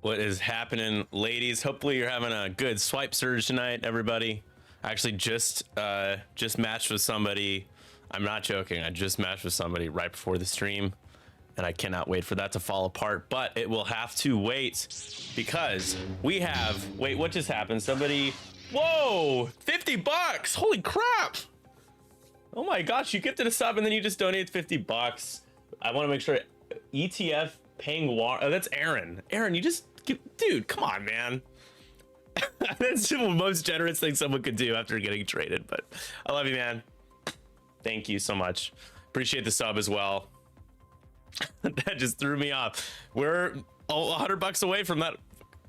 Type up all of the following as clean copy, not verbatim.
What is happening, ladies? Hopefully you're having a good swipe surge tonight, everybody. I actually just matched with somebody. I'm not joking. I just matched with somebody right before the stream, and I cannot wait for that to fall apart. But it will have to wait because we have. Wait, what just happened? Somebody. Whoa! $50! Holy crap! Oh my gosh! You gifted a sub and then you just donated $50. I want to make sure. ETF paying war. Oh, that's Aaron. Aaron, you just. Dude, come on, man. That's the most generous thing someone could do after getting traded, but I love you, man. Thank you so much. Appreciate the sub as well. That just threw me off. We're $100 away from that,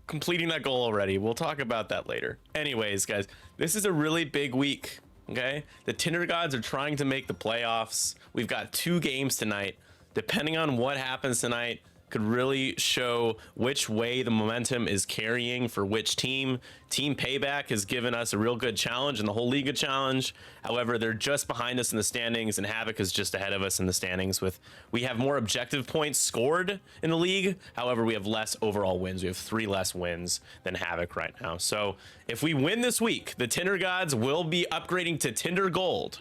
completing that goal already. We'll talk about that later. Anyways, guys, this is a really big week, okay? The Tinder gods are trying to make the playoffs. We've got 2 games tonight. Depending on what happens tonight, could really show which way the momentum is carrying for which team. Team Payback has given us a real good challenge and the whole league a challenge. However, they're just behind us in the standings, and Havoc is just ahead of us in the standings. We have more objective points scored in the league. However, we have less overall wins. We have 3 less wins than Havoc right now. So if we win this week, the Tinder gods will be upgrading to Tinder Gold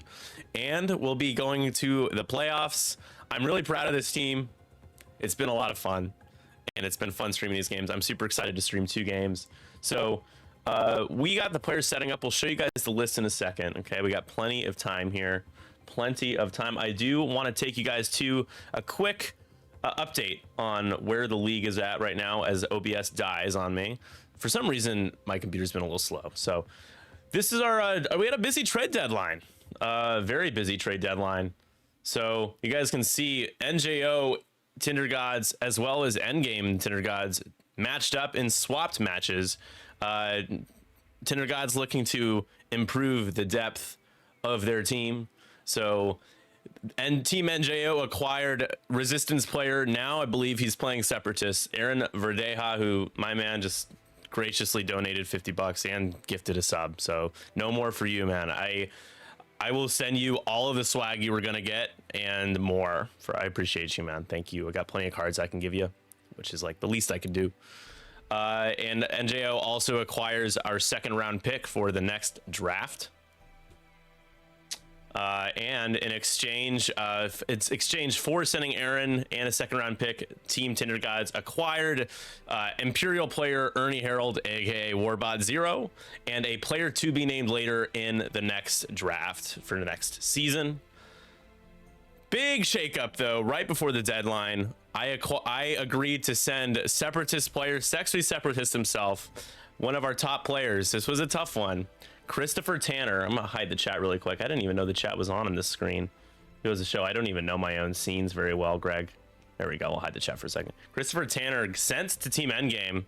and we'll be going to the playoffs. I'm really proud of this team. It's been a lot of fun, and it's been fun streaming these games. I'm super excited to stream 2 games. So we got the players setting up. We'll show you guys the list in a second. Okay, we got plenty of time here. Plenty of time. I do want to take you guys to a quick update on where the league is at right now as OBS dies on me. For some reason, my computer's been a little slow. So this is our, we had a busy trade deadline. Very busy trade deadline. So you guys can see NJO Tinder gods as well as Endgame Tinder gods matched up in swapped matches. Tinder gods looking to improve the depth of their team. So, and Team NJO acquired Resistance player. Now I believe he's playing Separatists. Aaron Verdeja, who my man just graciously donated $50 and gifted a sub. So no more for you, man. I will send you all of the swag you were gonna get and more. I appreciate you, man. Thank you. I got plenty of cards I can give you, which is like the least I can do. And NJO also acquires our 2nd round pick for the next draft. And in exchange, it's exchanged for sending Aaron and a 2nd round pick. Team Tinder gods acquired Imperial player Ernie Harold, aka Warbot 0, and a player to be named later in the next draft for the next season. Big shakeup though, right before the deadline. I agreed to send Separatist player, Sexually Separatist himself, one of our top players. This was a tough one. Christopher Tanner. I'm gonna hide the chat really quick. I didn't even know the chat was on this screen. It was a show. I don't even know my own scenes very well, Greg. There we go. We'll hide the chat for a second. Christopher Tanner sent to Team Endgame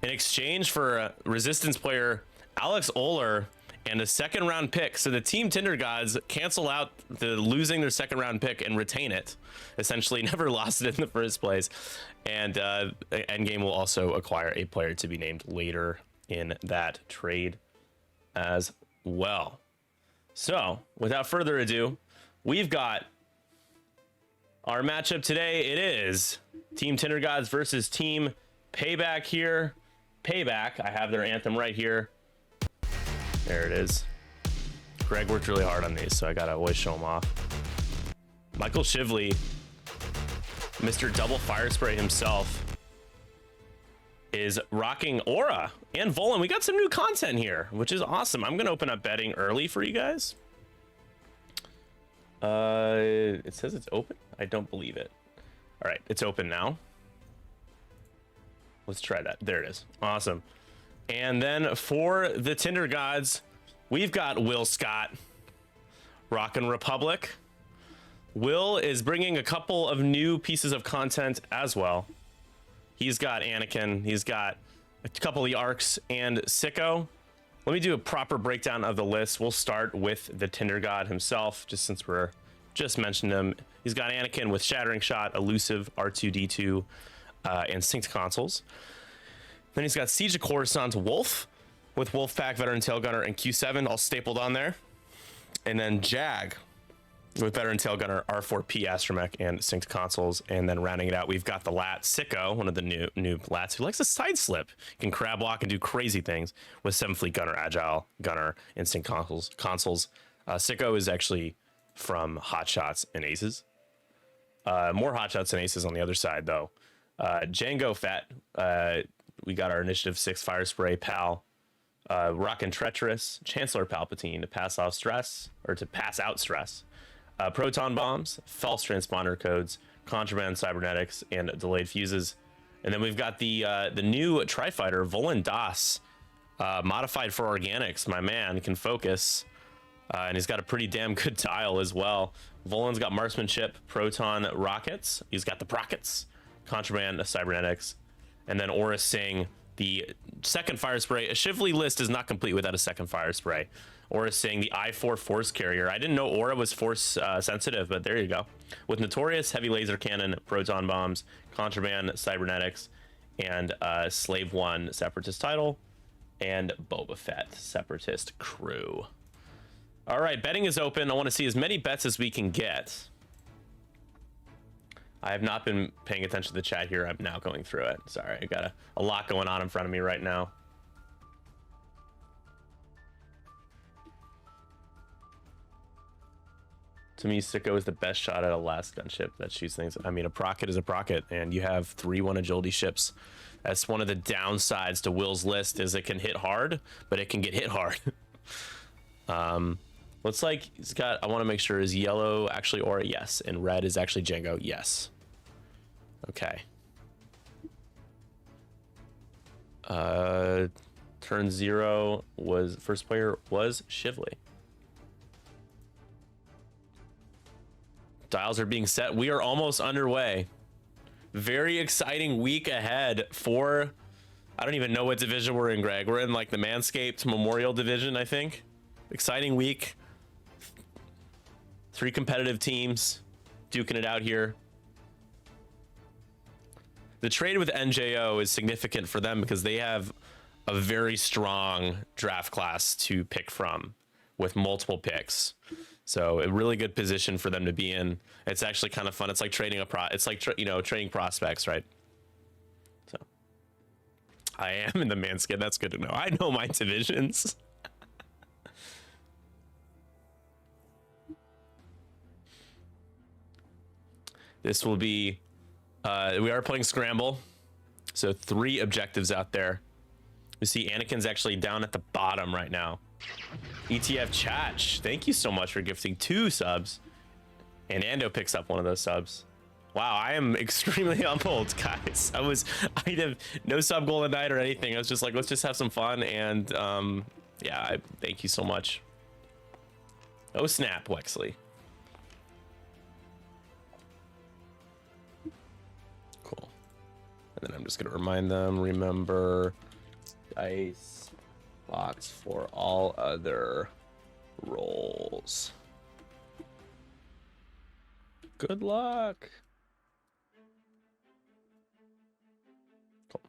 in exchange for Resistance player Alex Oler and a 2nd round pick. So the Team Tinder gods cancel out the losing their 2nd round pick and retain it. Essentially never lost it in the first place. And Endgame will also acquire a player to be named later in that trade as well. So without further ado, we've got our matchup today. It is Team Tinder gods versus Team Payback here. Payback, I have their anthem right here. There it is. Greg worked really hard on these, so I gotta always show them off. Michael Shivley, Mr. Double Fire Spray himself, is rocking Aura and Volan. We got some new content here, which is awesome. I'm gonna open up betting early for you guys. It says it's open. I don't believe it. All right, it's open now. Let's try that. There it is. Awesome. And then for the Tinder gods, we've got Will Scott, Rockin' Republic. Will is bringing a couple of new pieces of content as well. He's got Anakin, he's got a couple of the arcs, and Sicko. Let me do a proper breakdown of the list. We'll start with the Tinder god himself, just since we're just mentioned him. He's got Anakin with Shattering Shot, Elusive, R2-D2, and Synced Consoles. Then he's got Siege of Coruscant Wolf with Wolfpack, Veteran Tailgunner, and Q7 all stapled on there. And then Jag with veteran tail gunner, R4P astromech, and synced consoles. And then rounding it out, we've got the lat Sicko, one of the new lats who likes to side slip, can crab walk and do crazy things with 7 fleet gunner, agile gunner, and synced consoles. Sicko is actually from Hot Shots and Aces. More Hot Shots and Aces on the other side, though. Django Fett, we got our Initiative 6 Fire Spray pal. Rockin' Treacherous, Chancellor Palpatine to pass off stress, or to pass out stress. Proton bombs, false transponder codes, contraband cybernetics, and delayed fuses. And then we've got the new Tri-Fighter, Volan Das, modified for organics. My man can focus, and he's got a pretty damn good dial as well. Volan's got marksmanship, proton rockets. He's got the prockets, contraband cybernetics, and then Aura Singh, the second fire spray. A Shivley list is not complete without a second fire spray. Aura Singh, the I4 force carrier. I didn't know Aura was force sensitive, but there you go. With Notorious, heavy laser cannon, proton bombs, contraband cybernetics, and Slave 1 separatist title, and Boba Fett separatist crew. All right, betting is open. I want to see as many bets as we can get. I have not been paying attention to the chat here. I'm now going through it. Sorry, I got a lot going on in front of me right now. To me, Sicko is the best shot at a last gunship that shoots things. I mean, a procket is a procket, and you have 3-1 agility ships. That's one of the downsides to Will's list, is it can hit hard, but it can get hit hard. Looks like he's got, I want to make sure, is yellow actually Aura? Yes. And red is actually Django? Yes. Okay. Turn 0 was, first player was Shivley. Dials are being set. We are almost underway. Very exciting week ahead for, I don't even know what division we're in, Greg. We're in like the Manscaped Memorial Division, I think. Exciting week. 3 competitive teams duking it out here. The trade with NJO is significant for them because they have a very strong draft class to pick from with multiple picks. So a really good position for them to be in. It's actually kind of fun. It's like trading trading prospects, right? So I am in the Manscaped. That's good to know. I know my divisions. This will be, we are playing Scramble. So 3 objectives out there. We see Anakin's actually down at the bottom right now. ETF Chatch, thank you so much for gifting 2 subs. And Ando picks up one of those subs. Wow, I am extremely humbled, guys. I have no sub goal at night or anything. I was just like, let's just have some fun. And yeah, thank you so much. Oh snap, Wexley. Cool. And then I'm just gonna remind them, remember dice box for all other rolls. Good luck. Cool.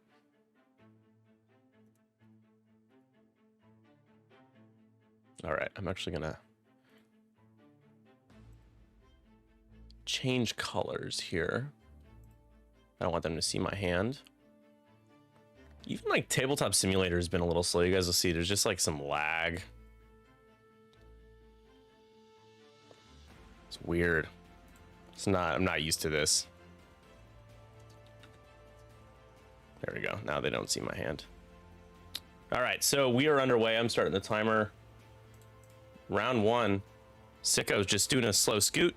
All right, I'm actually gonna change colors here. I don't want them to see my hand. Even like Tabletop Simulator has been a little slow. You guys will see there's just like some lag. It's weird. It's not, I'm not used to this. There we go. Now they don't see my hand. All right, so we are underway. I'm starting the timer. Round 1. Sicko's just doing a slow Scoot.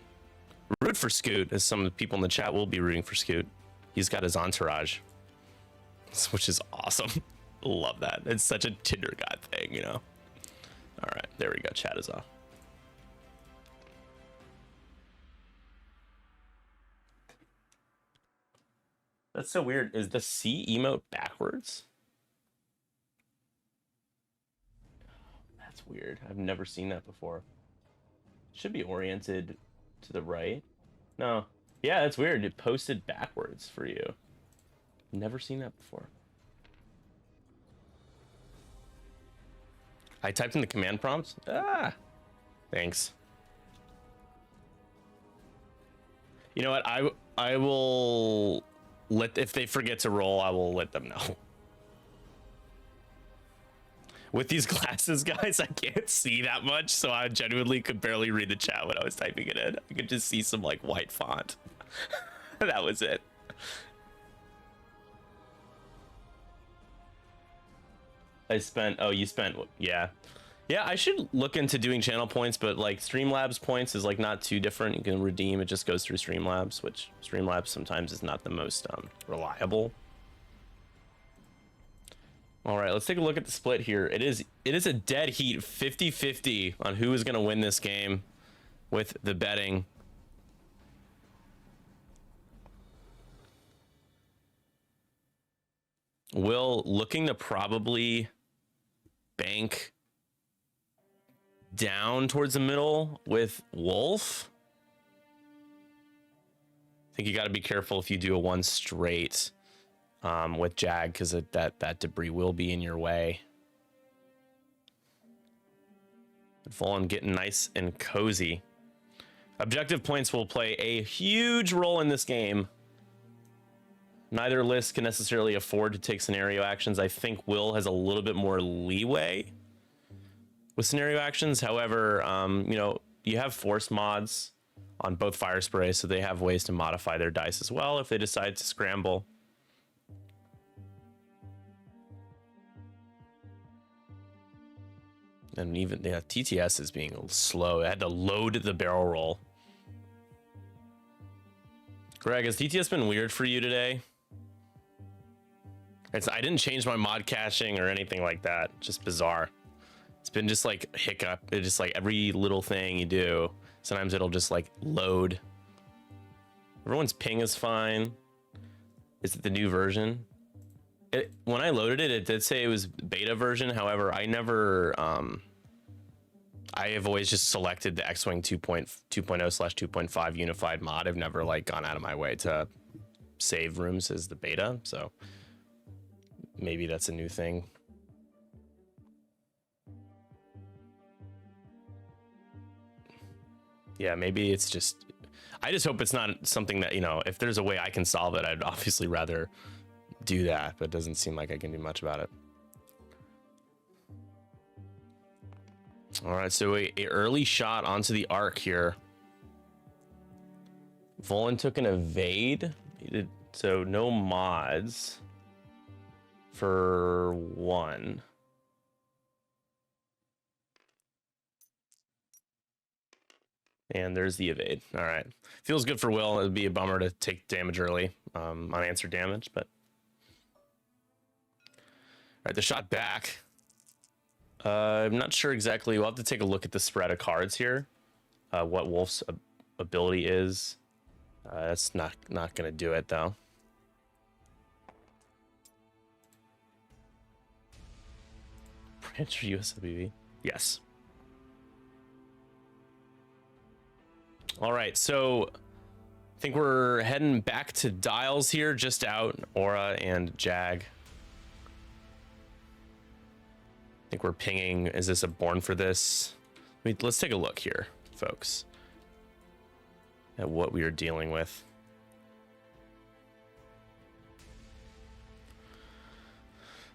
Root for Scoot, as some of the people in the chat will be rooting for Scoot. He's got his entourage, which is awesome. Love that. It's such a Tinder god thing, you know. All right, there we go. Chat is off. That's so weird. Is the C emote backwards? That's weird. I've never seen that before. Should be oriented to the right. No. Yeah, that's weird. It posted backwards for you. Never seen that before. I typed in the command prompt. Ah, thanks. You know what? I will let, if they forget to roll, I will let them know. With these glasses, guys, I can't see that much, so I genuinely could barely read the chat when I was typing it in. I could just see some like white font. That was it. I spent, oh, you spent, yeah. Yeah, I should look into doing channel points, but like Streamlabs points is like not too different. You can redeem, it just goes through Streamlabs, which Streamlabs sometimes is not the most reliable. All right, let's take a look at the split here. It is a dead heat, 50-50 on who is going to win this game with the betting. Will looking to probably bank down towards the middle with Wolf. I think you got to be careful if you do a one straight with Jag, because that debris will be in your way. Vaughn getting nice and cozy. Objective points will play a huge role in this game. Neither list can necessarily afford to take scenario actions. I think Will has a little bit more leeway with scenario actions. However, you know, you have force mods on both fire sprays, so they have ways to modify their dice as well if they decide to scramble. And even, yeah, TTS is being slow. I had to load the barrel roll. Greg, has TTS been weird for you today? I didn't change my mod caching or anything like that. Just bizarre. It's been just like hiccup. It's just like every little thing you do, sometimes it'll just like load. Everyone's ping is fine. Is it the new version? When I loaded it, it did say it was beta version. However, I never, I have always just selected the X-Wing 2.0/2.5 unified mod. I've never like gone out of my way to save rooms as the beta. So maybe that's a new thing. Yeah, maybe it's just, I just hope it's not something that, you know, if there's a way I can solve it, I'd obviously rather do that, but it doesn't seem like I can do much about it. All right, so a early shot onto the arc here. Volan took an evade. He did, so no mods for one. And there's the evade. All right. Feels good for Will. It would be a bummer to take damage early, unanswered damage, but. All right, the shot back. I'm not sure exactly. We'll have to take a look at the spread of cards here. What Wolf's ability is. That's not going to do it, though. Branch for USWV? Yes. All right, so I think we're heading back to dials here, just out Aura and Jag. I think we're pinging. Is this a born for this? Let's take a look here, folks, at what we are dealing with.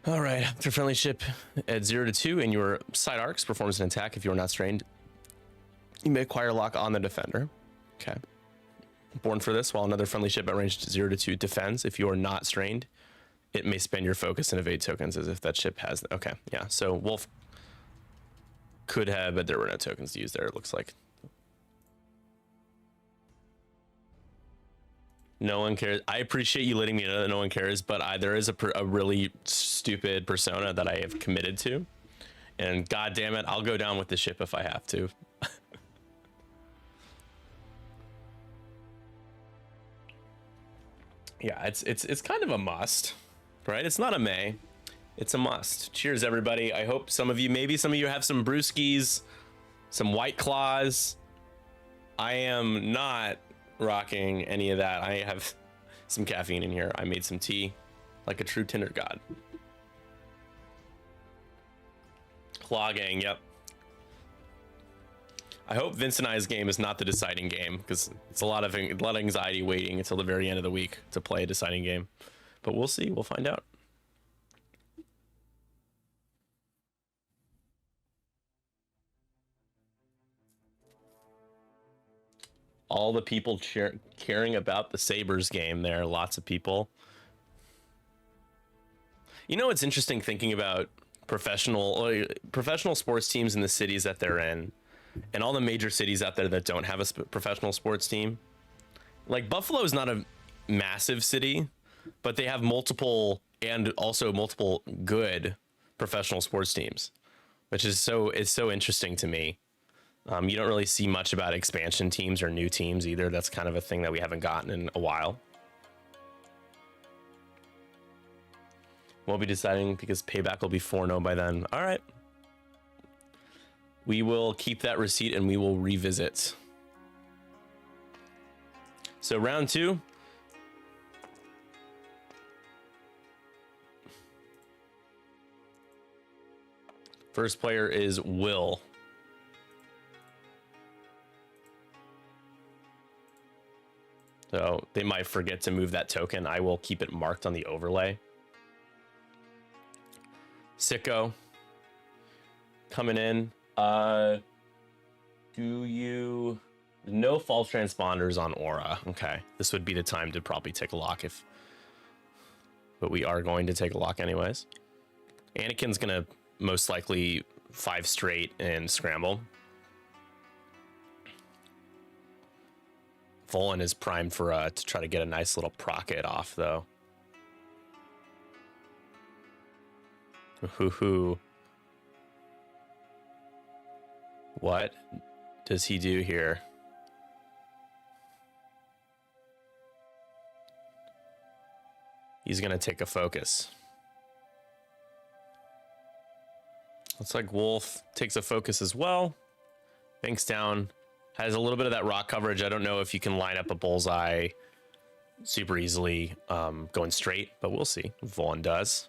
All right, after friendly ship at 0 to 2 and your side arcs performs an attack if you are not strained, you may acquire lock on the defender. Okay. Born for this, while another friendly ship at range 0 to 2 defends, if you are not strained, it may spend your focus and evade tokens as if that ship has. Okay, yeah. So Wolf could have, but there were no tokens to use there, it looks like. No one cares. I appreciate you letting me know that no one cares, but there is a really stupid persona that I have committed to. And god damn it, I'll go down with the ship if I have to. Yeah, it's kind of a must, right? It's not a may, it's a must. Cheers, everybody. I hope maybe some of you have some brewskis, some White Claws. I am not rocking any of that. I have some caffeine in here. I made some tea like a true Tinder god. Claw gang, yep. I hope Vince and I's game is not the deciding game, because it's a lot of anxiety waiting until the very end of the week to play a deciding game. But we'll see. We'll find out. All the people caring about the Sabres game there. Lots of people. You know, it's interesting thinking about professional sports teams in the cities that they're in, and all the major cities out there that don't have a professional sports team. Like Buffalo is not a massive city, but they have multiple good professional sports teams, which is so interesting to me. You don't really see much about expansion teams or new teams either. That's kind of a thing that we haven't gotten in a while. We'll be deciding because Payback will be 4-0 by then. All right. We will keep that receipt and we will revisit. So round 2. First player is Will. So they might forget to move that token. I will keep it marked on the overlay. Sicko coming in. No false transponders on Aura. Okay, this would be the time to probably take a lock but we are going to take a lock anyways. Anakin's gonna most likely 5 straight and scramble. Volan is primed for to try to get a nice little procket off though. Hoo-hoo. What does he do here? He's gonna take a focus. Looks like Wolf takes a focus as well. Banks down. Has a little bit of that rock coverage. I don't know if you can line up a bullseye super easily going straight, but we'll see. Vaughn does.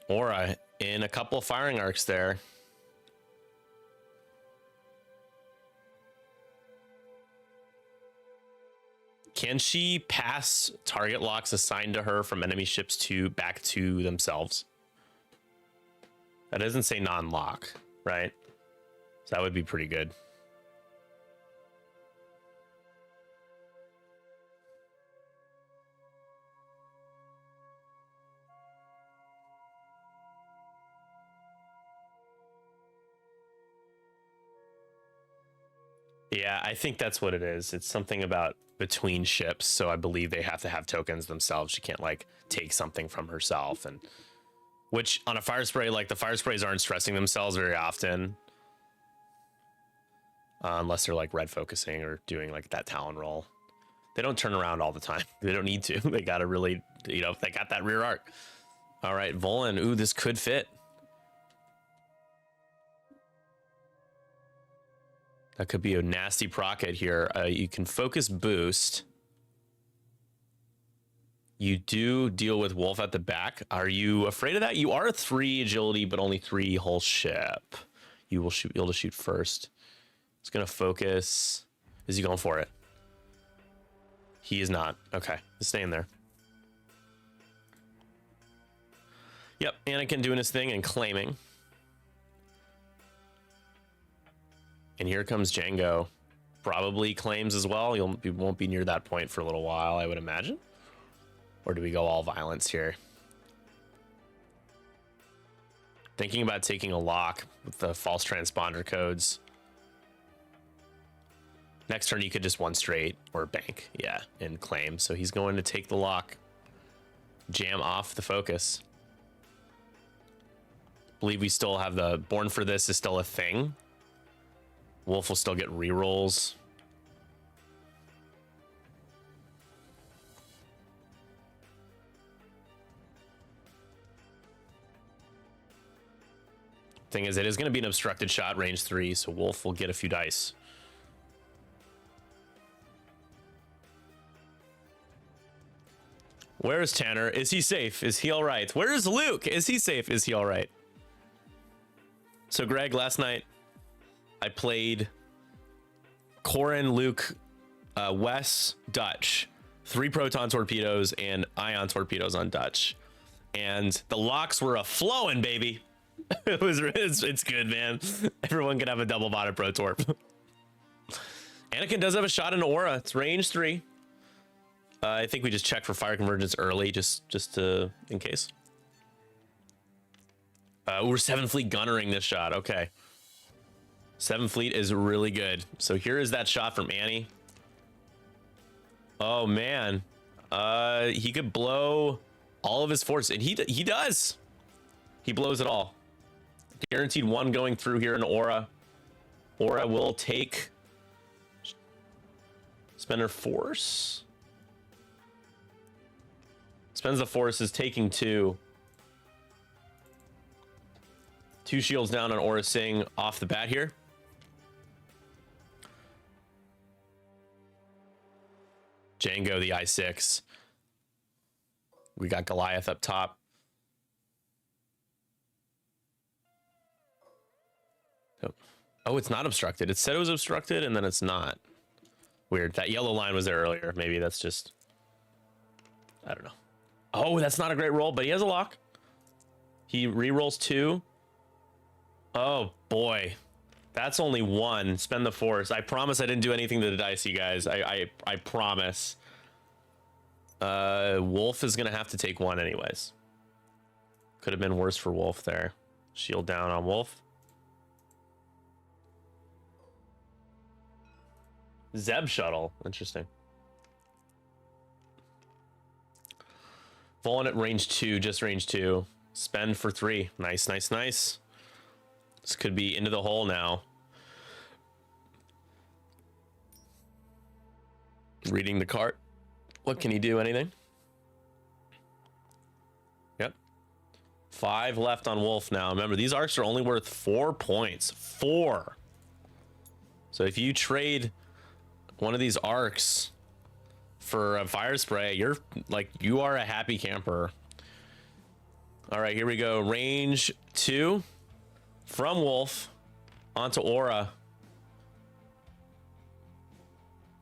Aura in a couple of firing arcs there. Can she pass target locks assigned to her from enemy ships back to themselves? That doesn't say non-lock, right? So that would be pretty good. Yeah, I think that's what it is. It's something about between ships, so I believe they have to have tokens themselves. She can't like take something from herself, and which on a fire spray, like the fire sprays aren't stressing themselves very often, unless they're like red focusing or doing like that Talon roll. They don't turn around all the time. They don't need to. They gotta really, they got that rear arc. All right, Volan. Ooh, this could fit. That could be a nasty procket here. You can focus boost. You do deal with Wolf at the back. Are you afraid of that? You are 3 agility, but only 3 whole ship. You will be able to shoot first. It's going to focus. Is he going for it? He is not. Okay, he's staying there. Yep, Anakin doing his thing and claiming. And here comes Django. Probably claims as well. You won't be near that point for a little while, I would imagine. Or do we go all violence here? Thinking about taking a lock with the false transponder codes. Next turn, you could just 1 straight or bank. Yeah, and claim. So he's going to take the lock. Jam off the focus. Believe we still have the Born for This is still a thing. Wolf will still get rerolls. Thing is, it is going to be an obstructed shot, range 3, so Wolf will get a few dice. Where is Tanner? Is he safe? Is he all right? Where is Luke? Is he safe? Is he all right? So, Greg, last night I played Corin, Luke, Wes, Dutch. 3 proton torpedoes and ion torpedoes on Dutch. And the locks were a-flowing, baby. It's good, man. Everyone can have a double botted pro torp. Anakin does have a shot in aura. It's range 3. I think we just check for fire convergence early, just to in case. We're 7 fleet gunnering this shot. Okay. 7 fleet is really good. So here is that shot from Annie. Oh man, he could blow all of his force, and he does. He blows it all. Guaranteed 1 going through here in aura. Aura will take. Spend her force. Spends the force, is taking 2. 2 shields down on Aura Singh off the bat here. Django, the I6. We got Goliath up top. Oh, it's not obstructed. It said it was obstructed, and then it's not. Weird. That yellow line was there earlier. Maybe that's just... I don't know. Oh, that's not a great roll, but he has a lock. He re-rolls 2. Oh, boy. That's only 1. Spend the force. I promise I didn't do anything to the dice, you guys. I promise. Wolf is going to have to take 1 anyways. Could have been worse for Wolf there. Shield down on Wolf. Zeb shuttle. Interesting. Fallen at range 2, just range 2. Spend for 3. Nice, nice, nice. This could be into the hole now. Reading the cart. What can he do? Anything? Yep. 5 left on Wolf now. Remember, these arcs are only worth 4 points. 4. So if you trade one of these arcs for a fire spray, you're like, you are a happy camper. All right, here we go. Range 2 from Wolf onto Aura.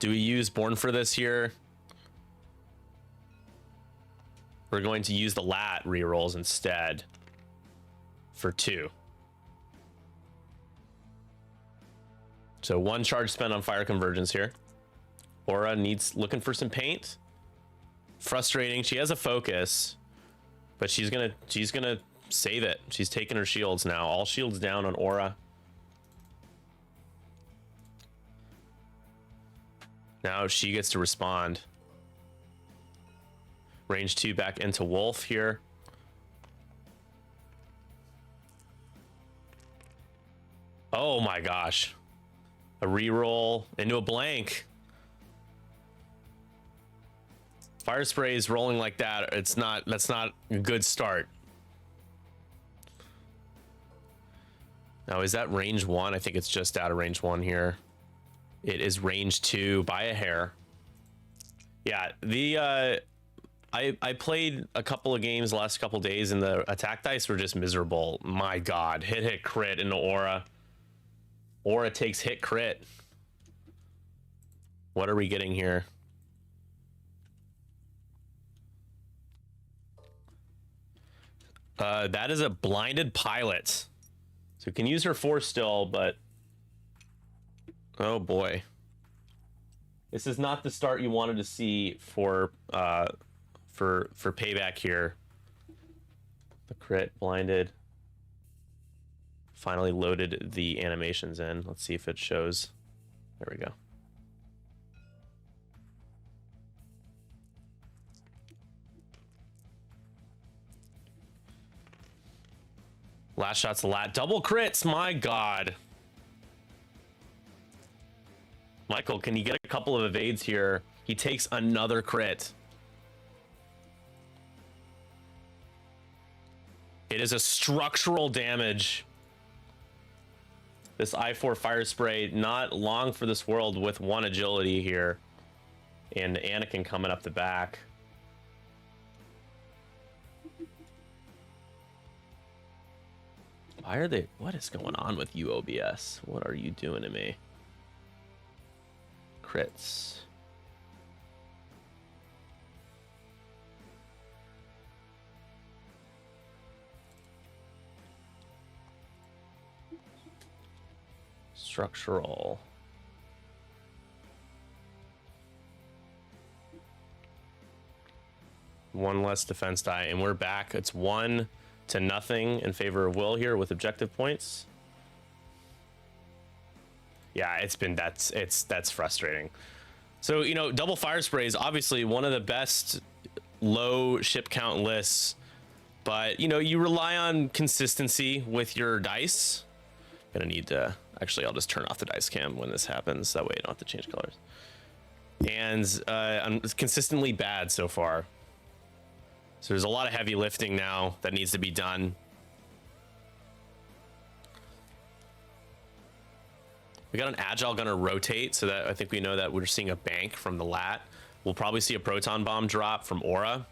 Do we use Born for this here? We're going to use the lat rerolls instead for 2. So 1 charge spent on fire convergence here. Aura looking for some paint. Frustrating. She has a focus, but she's gonna save it. She's taking her shields now. All shields down on Aura. Now she gets to respond. Range 2 back into Wolf here. Oh my gosh. A reroll into a blank. Fire spray is rolling like that. That's not a good start. Now, is that range 1? I think it's just out of range 1 here. It is range 2 by a hair. Yeah, the I played a couple of games the last couple of days, and the attack dice were just miserable. My God, hit crit into Aura. Aura takes hit crit. What are we getting here? That is a blinded pilot. So can use her force still, but oh boy. This is not the start you wanted to see for Payback here. The crit, blinded. Finally loaded the animations in. Let's see if it shows. There we go. Last shot's the lat. Double crits, my God. Michael, can you get a couple of evades here? He takes another crit. It is a structural damage. This I4 fire spray, not long for this world with 1 agility here. And Anakin coming up the back. Why are they... What is going on with you, OBS? What are you doing to me? crits. Structural. One less defense die, and we're back. It's 1-0 in favor of Will here with objective points. Yeah, that's frustrating. So, you know, double fire spray is obviously one of the best low ship count lists, but you know, you rely on consistency with your dice. Gonna need to, actually, I'll just turn off the dice cam when this happens. That way I don't have to change colors. And I'm consistently bad so far. So there's a lot of heavy lifting now that needs to be done. We got an agile gunner rotate, so that I think we know that we're seeing a bank from the lat. We'll probably see a proton bomb drop from Aura.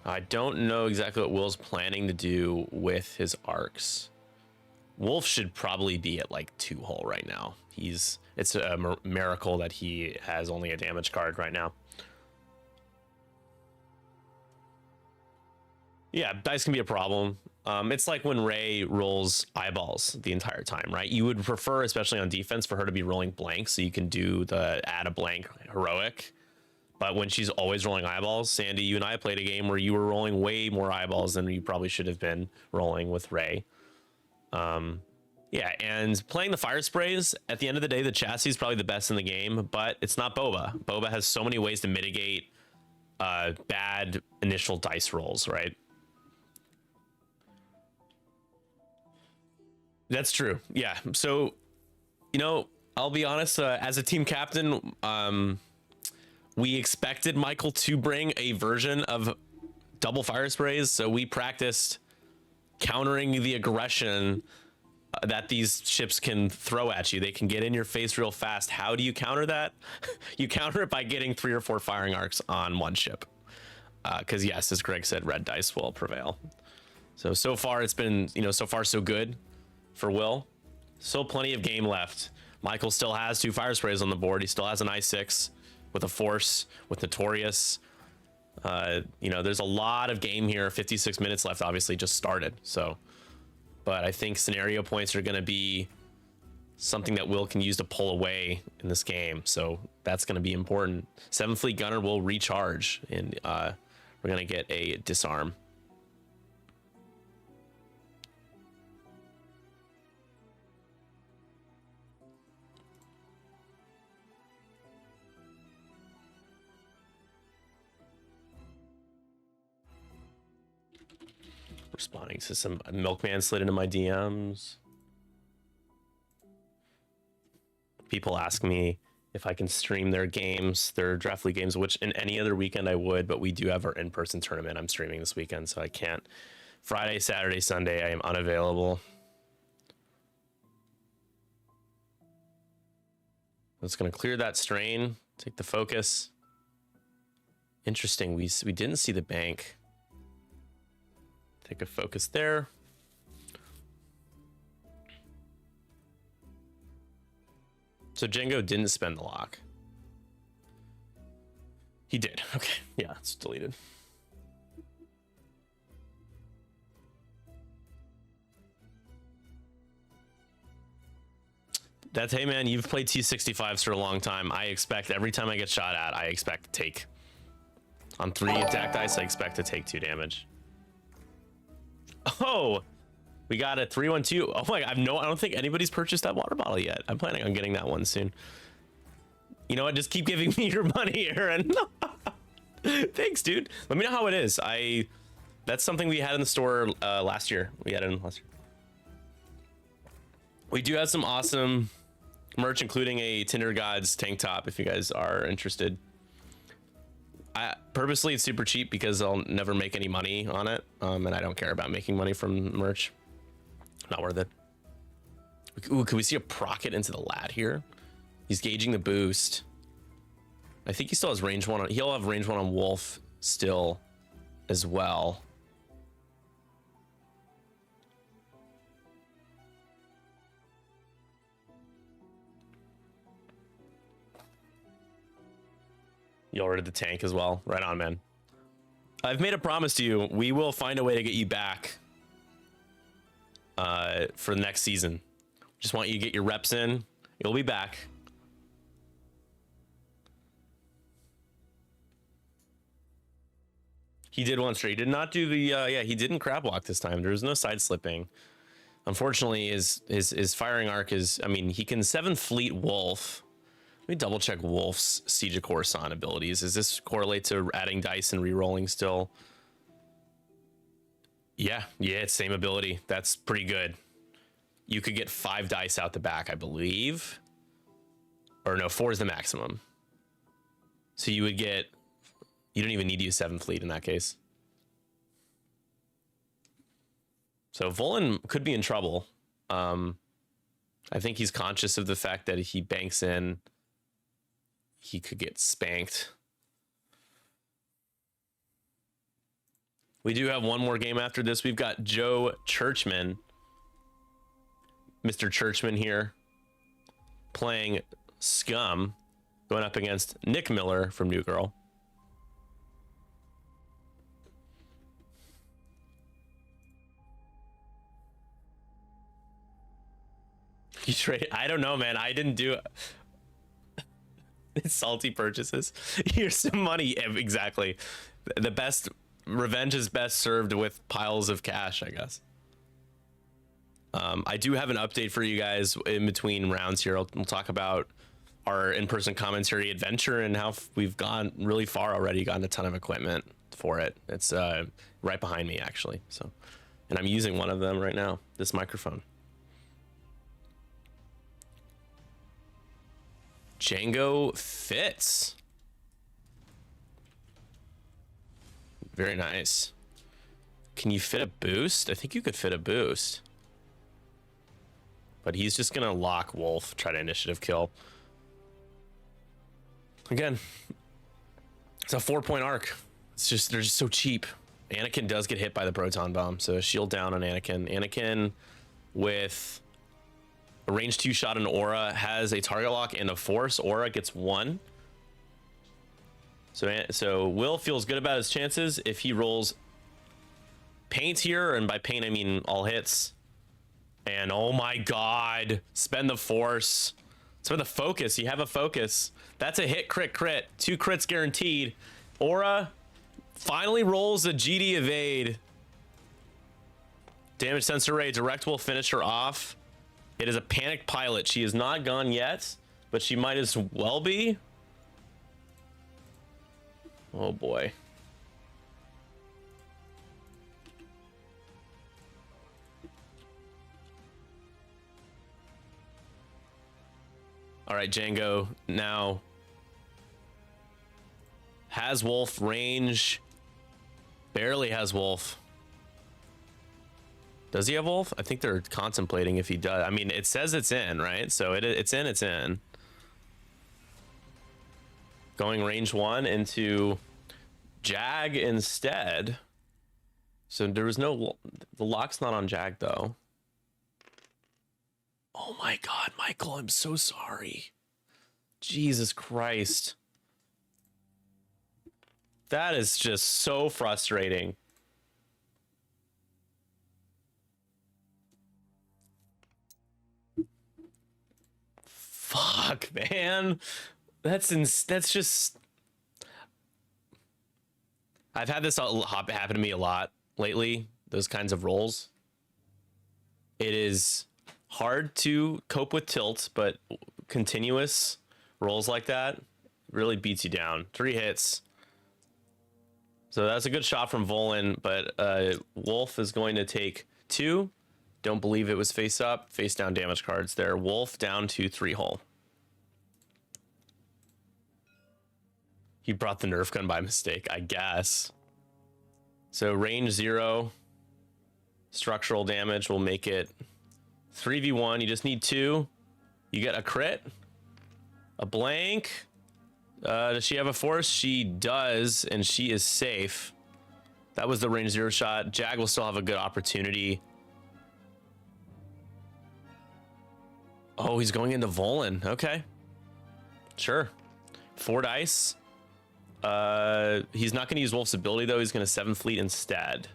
I don't know exactly what Will's planning to do with his arcs. Wolf should probably be at like 2-hull right now. It's a miracle that he has only a damage card right now. Yeah, dice can be a problem. It's like when Ray rolls eyeballs the entire time, right? You would prefer, especially on defense, for her to be rolling blanks so you can do the add a blank heroic. But when she's always rolling eyeballs, Sandy, you and I played a game where you were rolling way more eyeballs than you probably should have been rolling with Ray. Yeah, and playing the fire sprays, at the end of the day, the chassis is probably the best in the game, but it's not Boba. Boba has so many ways to mitigate bad initial dice rolls, right? That's true. Yeah. So, you know, I'll be honest, as a team captain, we expected Michael to bring a version of double fire sprays, so we practiced countering the aggression that these ships can throw at you. They can get in your face real fast. How do you counter that? You counter it by getting 3 or 4 firing arcs on one ship. Because yes, as Greg said, red dice will prevail. So far it's been, you know, so far so good for Will. Still plenty of game left. Michael still has 2 fire sprays on the board. He still has an I6 with a force, with Notorious. You know, there's a lot of game here. 56 minutes left, obviously just started. So, but I think scenario points are going to be something that Will can use to pull away in this game. So that's going to be important. 7th Fleet Gunner will recharge, and we're going to get a disarm. Responding to some milkman slid into my DMs. People ask me if I can stream their games, their draft league games, which in any other weekend I would, but we do have our in-person tournament I'm streaming this weekend, so I can't. Friday, Saturday, Sunday, I am unavailable. I'm just gonna clear that strain, take the focus. Interesting, we didn't see the bank. Take a focus there. So Django didn't spend the lock. He did. Okay. Yeah, it's deleted. That's, hey man, you've played T65s for a long time. I expect every time I get shot at, I expect to take. On 3 attack dice, I expect to take 2 damage. Oh, we got a 312. Oh my God, I don't think anybody's purchased that water bottle yet. I'm planning on getting that one soon. You know what? Just keep giving me your money, Aaron. Thanks, dude. Let me know how it is. That's something we had in the store last year. We had it in last year. We do have some awesome merch, including a Tinder Gods tank top, if you guys are interested. Purposely, it's super cheap because I'll never make any money on it, and I don't care about making money from merch. Not worth it. Ooh, could we see a procket into the lat here? He's gauging the boost. I think he still has range 1 on. He'll have range 1 on Wolf still, as well. You ordered the tank as well. Right on, man. I've made a promise to you. We will find a way to get you back for the next season. Just want you to get your reps in. You'll be back. He did one straight. He did not do the yeah, he didn't crab walk this time. There was no side slipping. Unfortunately, his firing arc is, I mean, he can 7th fleet Wolf. Let me double check Wolf's Siege of Coruscant abilities. Does this correlate to adding dice and re-rolling still? Yeah, it's same ability. That's pretty good. You could get 5 dice out the back, I believe. Or no, 4 is the maximum. So you would get, you don't even need to use 7th fleet in that case. So Volan could be in trouble. I think he's conscious of the fact that if he banks in, he could get spanked. We do have one more game after this. We've got Joe Churchman, Mr. Churchman here, playing Scum, going up against Nick Miller from New Girl. You trade? I don't know, man. I didn't do salty purchases. Here's some money. Exactly. The best revenge is best served with piles of cash, I guess. I do have an update for you guys in between rounds here. We'll talk about our in-person commentary adventure and how we've gone really far already, gotten a ton of equipment for it. It's right behind me, actually. So, and I'm using one of them right now, this microphone. Django Fitz. Very nice. Can you fit a boost? I think you could fit a boost. But he's just gonna lock Wolf, try to initiative kill. Again, it's a 4-point arc. It's just, they're just so cheap. Anakin does get hit by the proton bomb, so shield down on Anakin. Anakin with a range 2 shot in Aura has a target lock and a force. Aura gets 1. So Will feels good about his chances if he rolls paint here, and by paint I mean all hits. And oh my god, spend the force. Spend the focus. You have a focus. That's a hit, crit, crit. 2 crits guaranteed. Aura finally rolls a GD evade. Damage sensor ray. Direct will finish her off. It is a panic pilot. She is not gone yet, but she might as well be. Oh boy. All right, Django now has Wolf range. Barely has Wolf. Does he have Wolf? I think they're contemplating if he does. I mean, it says it's in, right? So it's in, it's in. Going range 1 into Jag instead. So there was no, the lock's not on Jag though. Oh my god, Michael, I'm so sorry. Jesus Christ. That is just so frustrating. Fuck, man. That's just... I've had this happen to me a lot lately, those kinds of rolls. It is hard to cope with tilt, but continuous rolls like that really beats you down. 3 hits. So that's a good shot from Volan, but Wolf is going to take 2. Don't believe it was face up. Face down damage cards there. Wolf down to 3 hull. He brought the Nerf gun by mistake, I guess. So range 0. Structural damage will make it 3v1. You just need 2. You get a crit. A blank. Does she have a force? She does, and she is safe. That was the range 0 shot. Jag will still have a good opportunity. Oh, he's going into Volan. Okay. Sure. 4 dice. He's not going to use Wolf's ability though. He's going to 7th Fleet instead.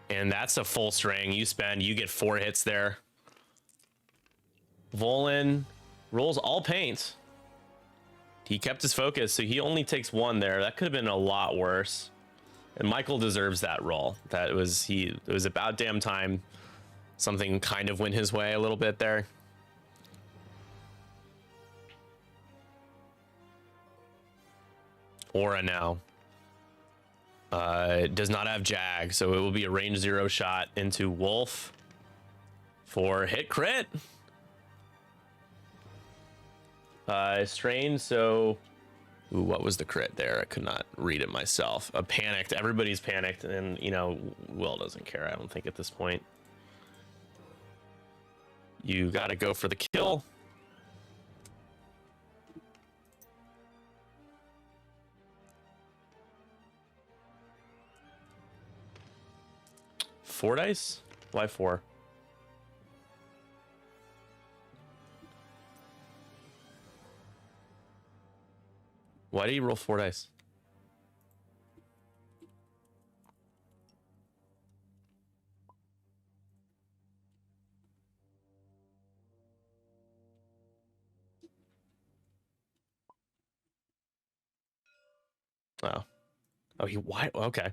And that's a full string. You spend, you get 4 hits there. Volin rolls all paint. He kept his focus, so he only takes 1 there. That could have been a lot worse. And Michael deserves that roll. It was about damn time something kind of went his way a little bit there. Aura now. It does not have Jag, so it will be a range 0 shot into Wolf for hit crit. Strain, so... Ooh, what was the crit there? I could not read it myself. Panicked. Everybody's panicked, and, you know, Will doesn't care, I don't think, at this point. You gotta go for the kill. Four dice? Why 4? Why did you roll 4 dice? Oh. Oh, why? Okay.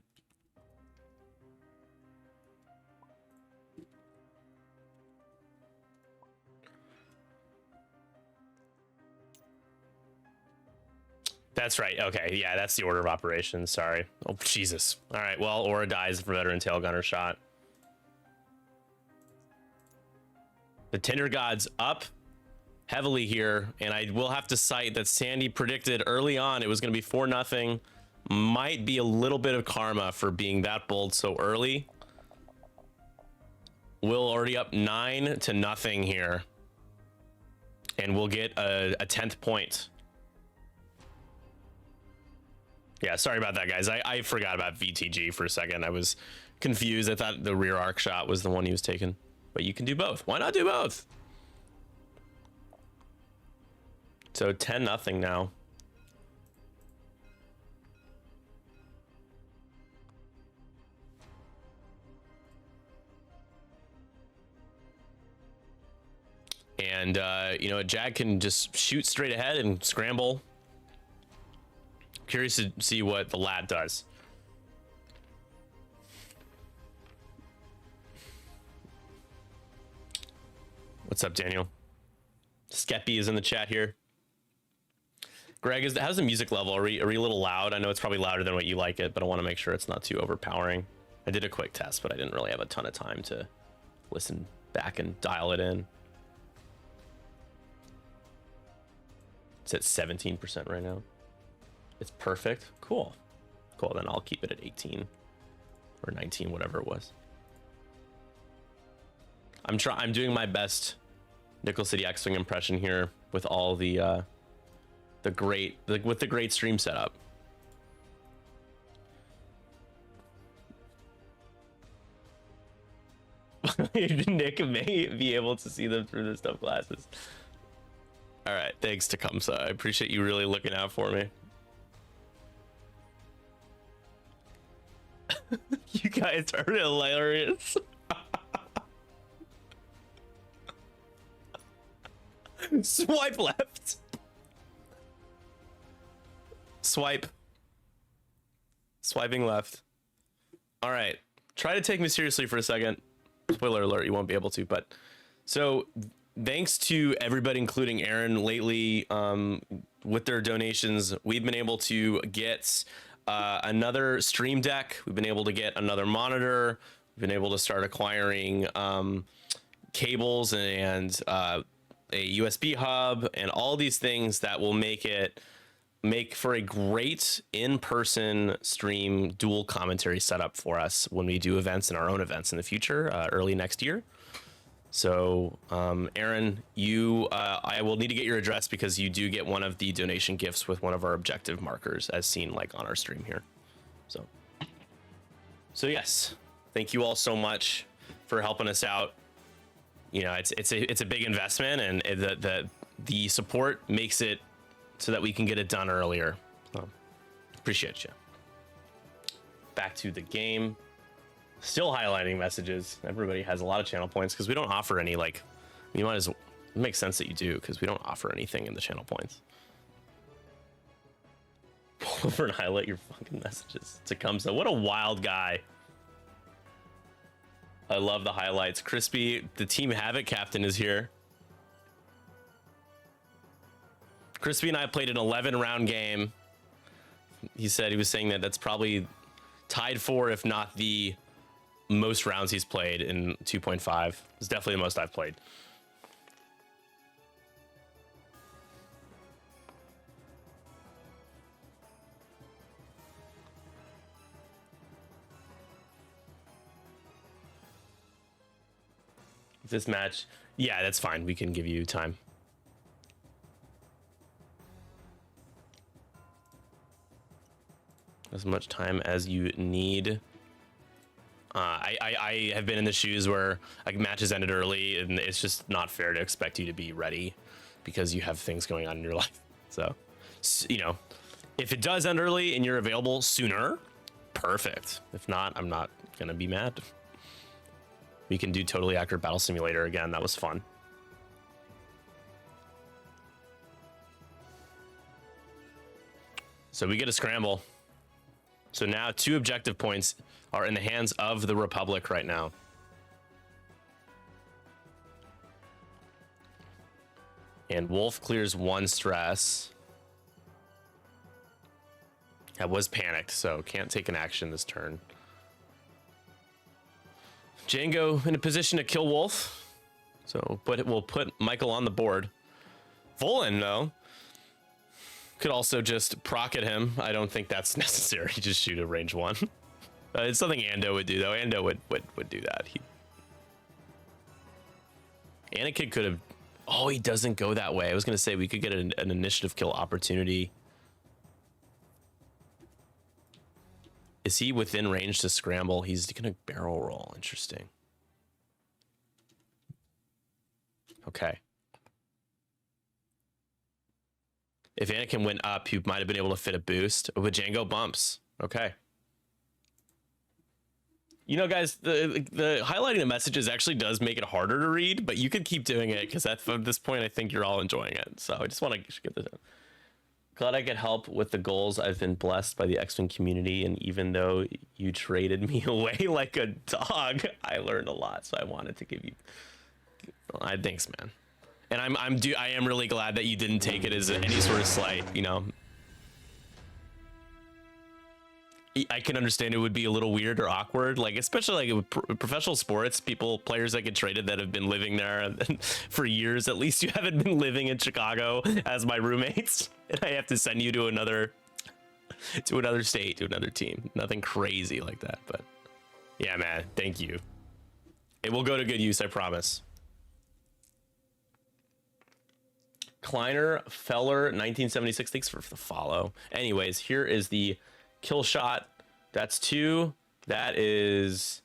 That's right. Okay, yeah, that's the order of operations. Sorry. Oh, Jesus. All right, well, Aura dies for veteran tail gunner shot. The Tinder God's up heavily here, and I will have to cite that Sandy predicted early on it was going to be 4-0. Might be a little bit of karma for being that bold so early. Will already up 9-0 here, and we'll get a 10th point. Yeah, sorry about that, guys. I forgot about VTG for a second. I was confused. I thought the rear arc shot was the one he was taking. But you can do both. Why not do both? So 10-0 now. And, you know, Jag can just shoot straight ahead and scramble. Curious to see what the lat does. What's up, Daniel? Skeppy is in the chat here. Greg, how's the music level? Are we a little loud? I know it's probably louder than what you like it, but I want to make sure it's not too overpowering. I did a quick test, but I didn't really have a ton of time to listen back and dial it in. It's at 17% right now. It's perfect. Cool. Cool, then I'll keep it at 18 or 19, whatever it was. I'm doing my best Nickel City X-Wing impression here with all the great stream setup. Nick may be able to see them through the stuff glasses. All right, thanks Tecumseh. I appreciate you really looking out for me. You guys are hilarious. Swipe left. Swipe. Swiping left. All right. Try to take me seriously for a second. Spoiler alert, you won't be able to, but so thanks to everybody, including Aaron, lately, with their donations, we've been able to get another stream deck. We've been able to get another monitor. We've been able to start acquiring cables and a USB hub and all these things that will make for a great in-person stream dual commentary setup for us when we do events and our own events in the future, early next year. So, Aaron, I will need to get your address because you do get one of the donation gifts with one of our objective markers as seen like on our stream here. So yes, thank you all so much for helping us out. You know, it's a big investment, and the support makes it so that we can get it done earlier. So, appreciate you. Back to the game. Still highlighting messages. Everybody has a lot of channel points because we don't offer any, like, you might as well, it makes sense that you do because we don't offer anything in the channel points. Pull over and highlight your fucking messages. Tecumseh, what a wild guy. I love the highlights. Crispy, the Team Havoc captain, is here. Crispy and I played an 11-round game. He said he was saying that that's probably tied for, if not the most rounds he's played in 2.5. It's definitely the most I've played. This match, yeah, that's fine. We can give you time. As much time as you need. I have been in the shoes where like matches ended early, and it's just not fair to expect you to be ready because you have things going on in your life. So, you know, if it does end early and you're available sooner, perfect. If not, I'm not gonna be mad. We can do Totally Accurate Battle Simulator again. That was fun. So we get a scramble. So now 2 objective points are in the hands of the Republic right now. And Wolf clears 1 stress. I was panicked, so can't take an action this turn. Django in a position to kill Wolf. So, but it will put Michael on the board. Volan, though, could also just proc at him. I don't think that's necessary. Just shoot a range 1. It's something Ando would do, though. Ando would do that. Anakin could have... Oh, he doesn't go that way. I was going to say we could get an initiative kill opportunity. Is he within range to scramble? He's going to barrel roll. Interesting. Okay. If Anakin went up, he might have been able to fit a boost. But Django bumps. Okay. You know, guys, the highlighting the messages actually does make it harder to read, but you could keep doing it because at this point, I think you're all enjoying it. So I just want to get this out. Glad I could help with the goals. I've been blessed by the X-Wing community, and even though you traded me away like a dog, I learned a lot. So I wanted to give you. Thanks, man. And I am really glad that you didn't take it as any sort of slight. You know, I can understand it would be a little weird or awkward, like especially like with professional sports, players that get traded that have been living there for years. At least you haven't been living in Chicago as my roommates, and I have to send you to another state, to another team. Nothing crazy like that, but yeah, man, thank you. It will go to good use, I promise. Kleiner Feller 1976, thanks for the follow. Anyways, here is the kill shot. That's 2. That is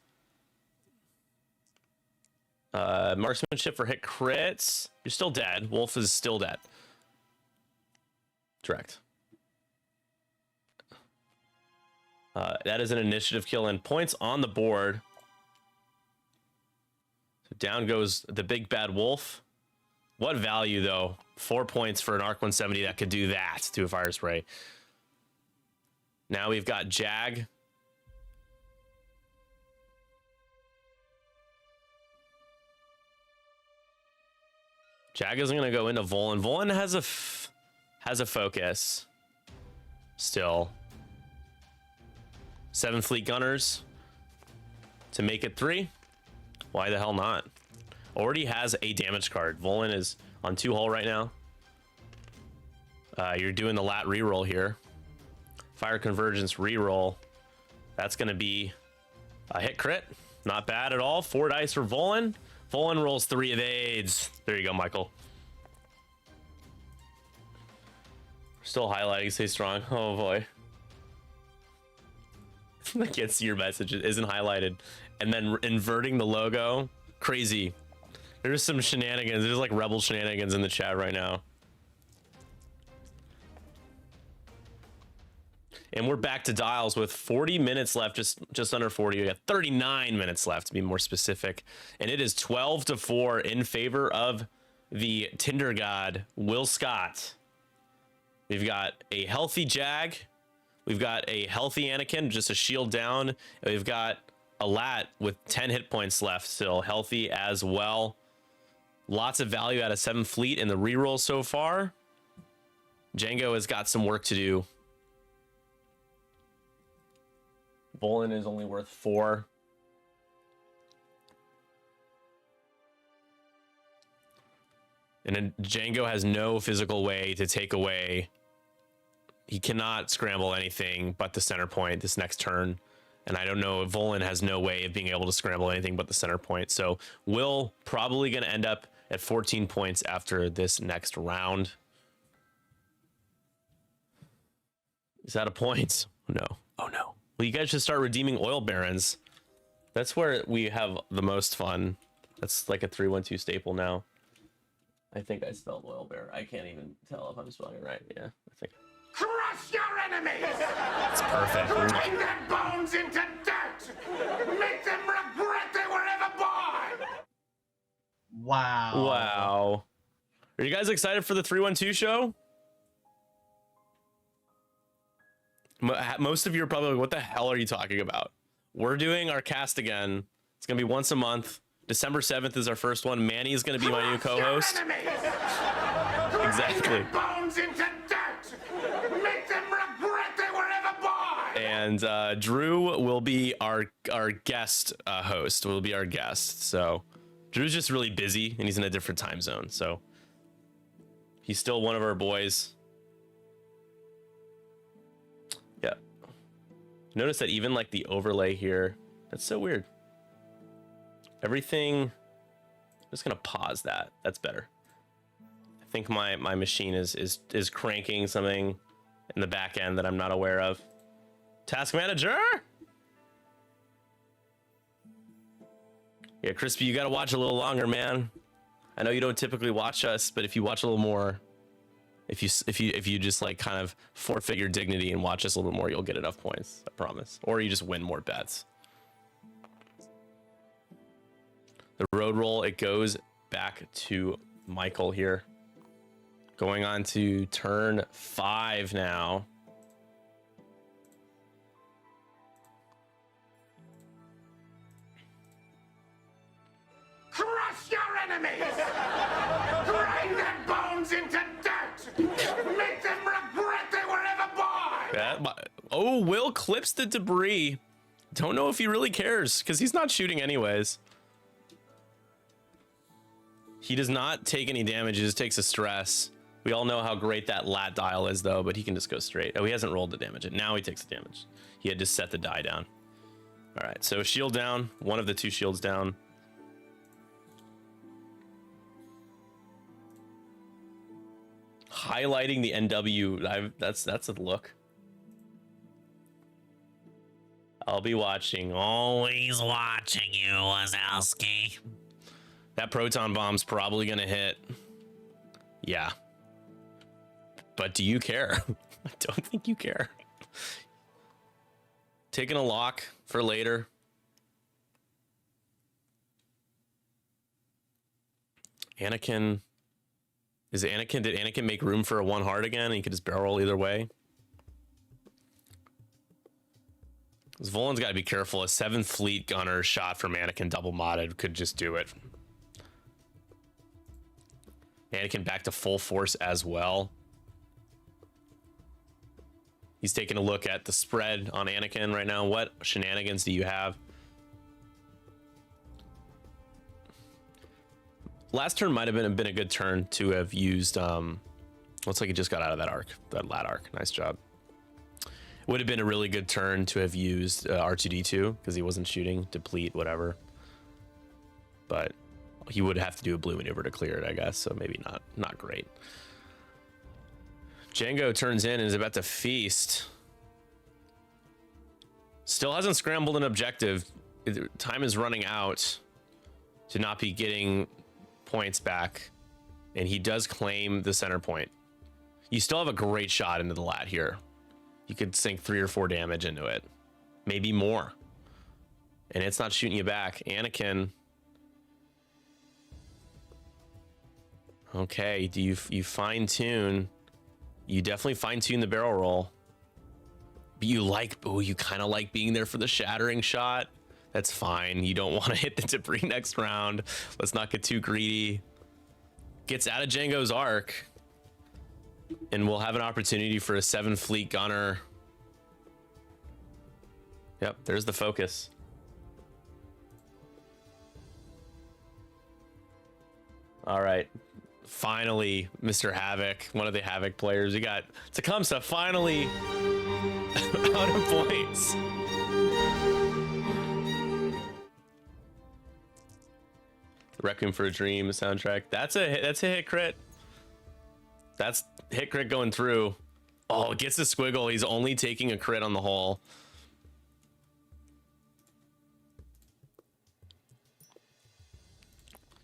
marksmanship for hit crits. You're still dead. Wolf is still dead. Direct. That is an initiative kill and points on the board. So down goes the big bad wolf. What value, though? 4 points for an Arc 170 that could do that to a fire spray. Now we've got Jag. Jag isn't going to go into Volan. Volan has a focus. Still. 7 fleet gunners to make it 3. Why the hell not? Already has a damage card. Volan is on 2 hull right now. You're doing the lat reroll here. Fire convergence reroll. That's going to be a hit crit. Not bad at all. 4 dice for Volan. Volan rolls 3 evades. There you go, Michael. Still highlighting. Stay strong. Oh boy. I can't see your message. It isn't highlighted. And then inverting the logo. Crazy. There's some shenanigans. There's like rebel shenanigans in the chat right now. And we're back to dials with 40 minutes left, just under 40. We got 39 minutes left to be more specific. And it is 12-4 in favor of the Tinder god, Will Scott. We've got a healthy Jag. We've got a healthy Anakin, just a shield down. And we've got a Lat with 10 hit points left, still healthy as well. Lots of value out of 7 fleet in the reroll so far. Django has got some work to do. Volan is only worth 4. And then Django has no physical way to take away. He cannot scramble anything but the center point this next turn. And I don't know if Volan has no way of being able to scramble anything but the center point. So Will probably going to end up at 14 points after this next round. Is that a point? No. Oh no. Well, you guys should start redeeming oil barons. That's where we have the most fun. That's like a 3-1-2 staple now. I think I spelled oil bear. I can't even tell if I'm spelling it right. Yeah, I think. Crush your enemies! That's perfect. Bring their bones into dirt! Make them regret they were ever born! Wow. Wow. Are you guys excited for the 3-1-2 show? Most of you are probably like, what the hell are you talking about? We're doing our cast again. It's going to be once a month. December 7th is our first one. Manny is going to be my new co-host. Exactly. Bones into dirt. Make them regret they were ever born. And Drew will be our guest host. Will be our guest. So Drew's just really busy and he's in a different time zone. So he's still one of our boys. Yeah. Notice that even like the overlay here, that's so weird. Everything, I'm just gonna pause that. That's better. I think my machine is cranking something in the back end that I'm not aware of. Task manager. Yeah, Crispy, you gotta watch a little longer, man. I know you don't typically watch us, but if you watch a little more, if you just like kind of forfeit your dignity and watch us a little bit more, you'll get enough points. I promise. Or you just win more bets. The road roll, it goes back to Michael here. Going on to turn 5 now. Crush your enemies! Grind their bones into dirt! Make them regret they were ever born! Yeah, oh, Will clips the debris. Don't know if he really cares, because he's not shooting anyways. He does not take any damage, he just takes a stress. We all know how great that lat dial is, though, but he can just go straight. Oh, he hasn't rolled the damage, and now he takes the damage. He had to set the die down. All right, so shield down, one of the 2 shields down. Highlighting the NW, that's a look. I'll be watching, always watching you, Wazowski. That proton bomb's probably gonna hit. Yeah. But do you care? I don't think you care. Taking a lock for later. Anakin. Did Anakin make room for a 1 heart again? He could just barrel roll either way. Volan's got to be careful. A 7th fleet gunner shot from Anakin double modded could just do it. Anakin back to full force as well. He's taking a look at the spread on Anakin right now. What shenanigans do you have? Last turn might have been a good turn to have used. Looks like he just got out of that arc, that lat arc. Nice job. Would have been a really good turn to have used R2D2 because he wasn't shooting, deplete, whatever. But he would have to do a blue maneuver to clear it, I guess. So maybe not great. Django turns in and is about to feast. Still hasn't scrambled an objective. Time is running out to not be getting points back. And he does claim the center point. You still have a great shot into the lat here. You could sink 3 or 4 damage into it, maybe more, and it's not shooting you back. Anakin. Okay, do you fine tune? You definitely fine tune the barrel roll. But you like, oh, you kind of like being there for the shattering shot. That's fine. You don't want to hit the debris next round. Let's not get too greedy. Gets out of Django's arc, and we'll have an opportunity for a 7 fleet gunner. Yep, there's the focus. All right. Finally, Mr. Havoc, one of the Havoc players. We got Tecumseh finally out of points. Requiem for a Dream soundtrack. That's a hit crit. That's hit crit going through. Oh, it gets a squiggle. He's only taking a crit on the hole.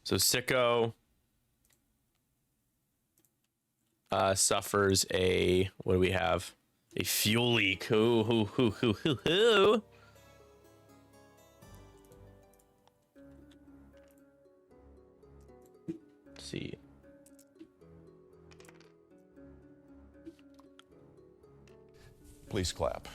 So Sicko suffers a, what do we have? A fuel leak. Ooh. Let's see. Please clap.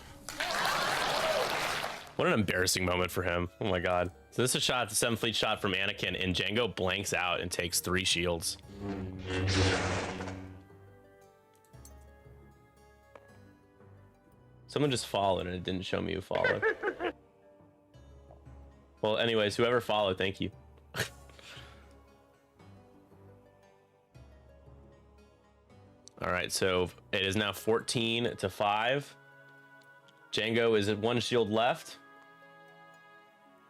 What an embarrassing moment for him. Oh my god. So this is a shot, the 7 fleet shot from Anakin, and Django blanks out and takes 3 shields. Someone just followed and it didn't show me who followed. Well, anyways, whoever followed, thank you. All right, so it is now 14-5. Django is at 1 shield left.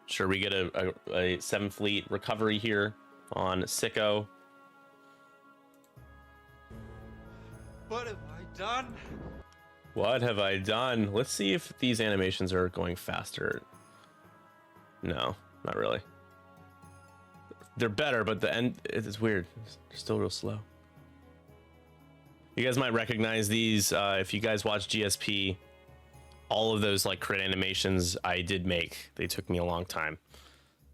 Sure, we get a 7 fleet recovery here on Sicko. What have I done? What have I done? Let's see if these animations are going faster. No, not really. They're better, but the end, it's weird. They're still real slow. You guys might recognize these if you guys watch GSP. All of those like crit animations I did make. They took me a long time.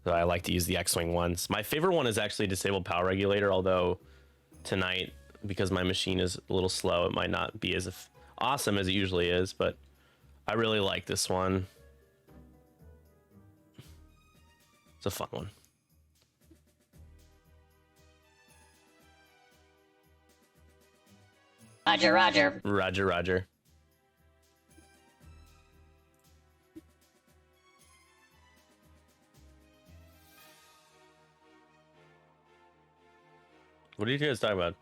So I like to use the X-Wing ones. My favorite one is actually Disabled Power Regulator, although tonight, because my machine is a little slow, it might not be as awesome as it usually is, but I really like this one. It's a fun one. Roger, roger. Roger, roger. What are you guys talking about?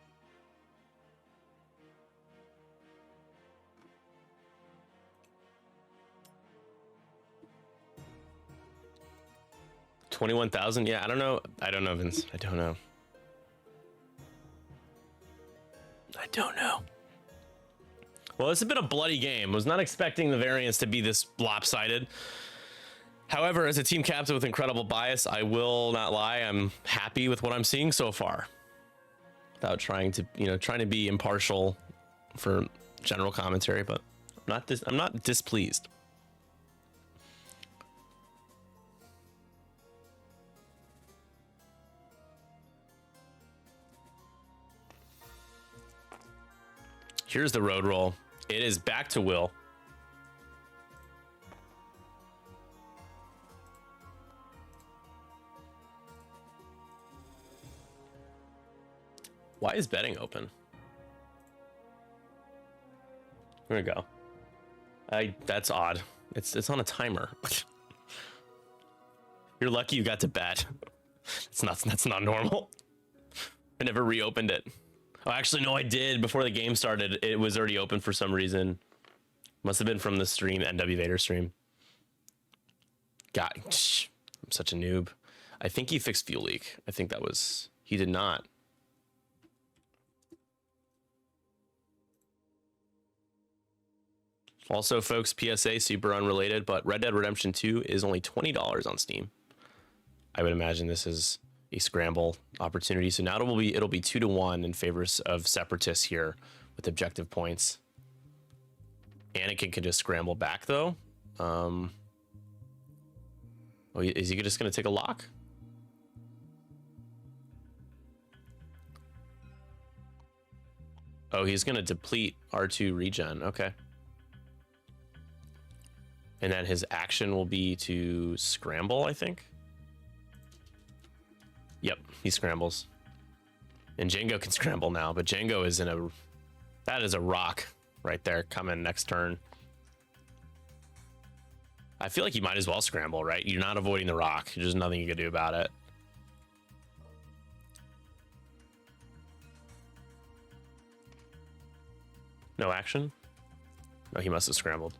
$21,000? Yeah, I don't know. I don't know, Vince. I don't know. Well, this has been a bloody game. I was not expecting the variance to be this lopsided. However, as a team captain with incredible bias, I will not lie. I'm happy with what I'm seeing so far. Without trying to be impartial for general commentary, but I'm not displeased. Here's the road roll. It is back to Will. Why is betting open? There we go. That's odd. It's on a timer. You're lucky you got to bet. That's not normal. I never reopened it. Oh, actually, no, I did. Before the game started, it was already open for some reason. Must have been from the stream, NW Vader stream. God, I'm such a noob. I think he fixed fuel leak. I think that was... He did not. Also, folks, PSA, super unrelated, but Red Dead Redemption 2 is only $20 on Steam. I would imagine this is a scramble opportunity. So now it'll be 2-1 in favor of Separatists here with objective points. Anakin can just scramble back though. Oh, is he just gonna take a lock? Oh, he's gonna deplete R2 regen. Okay. And then his action will be to scramble, I think. Yep, he scrambles. And Jango can scramble now, but Jango is in a... That is a rock right there coming next turn. I feel like you might as well scramble, right? You're not avoiding the rock. There's nothing you can do about it. No action? No, he must have scrambled.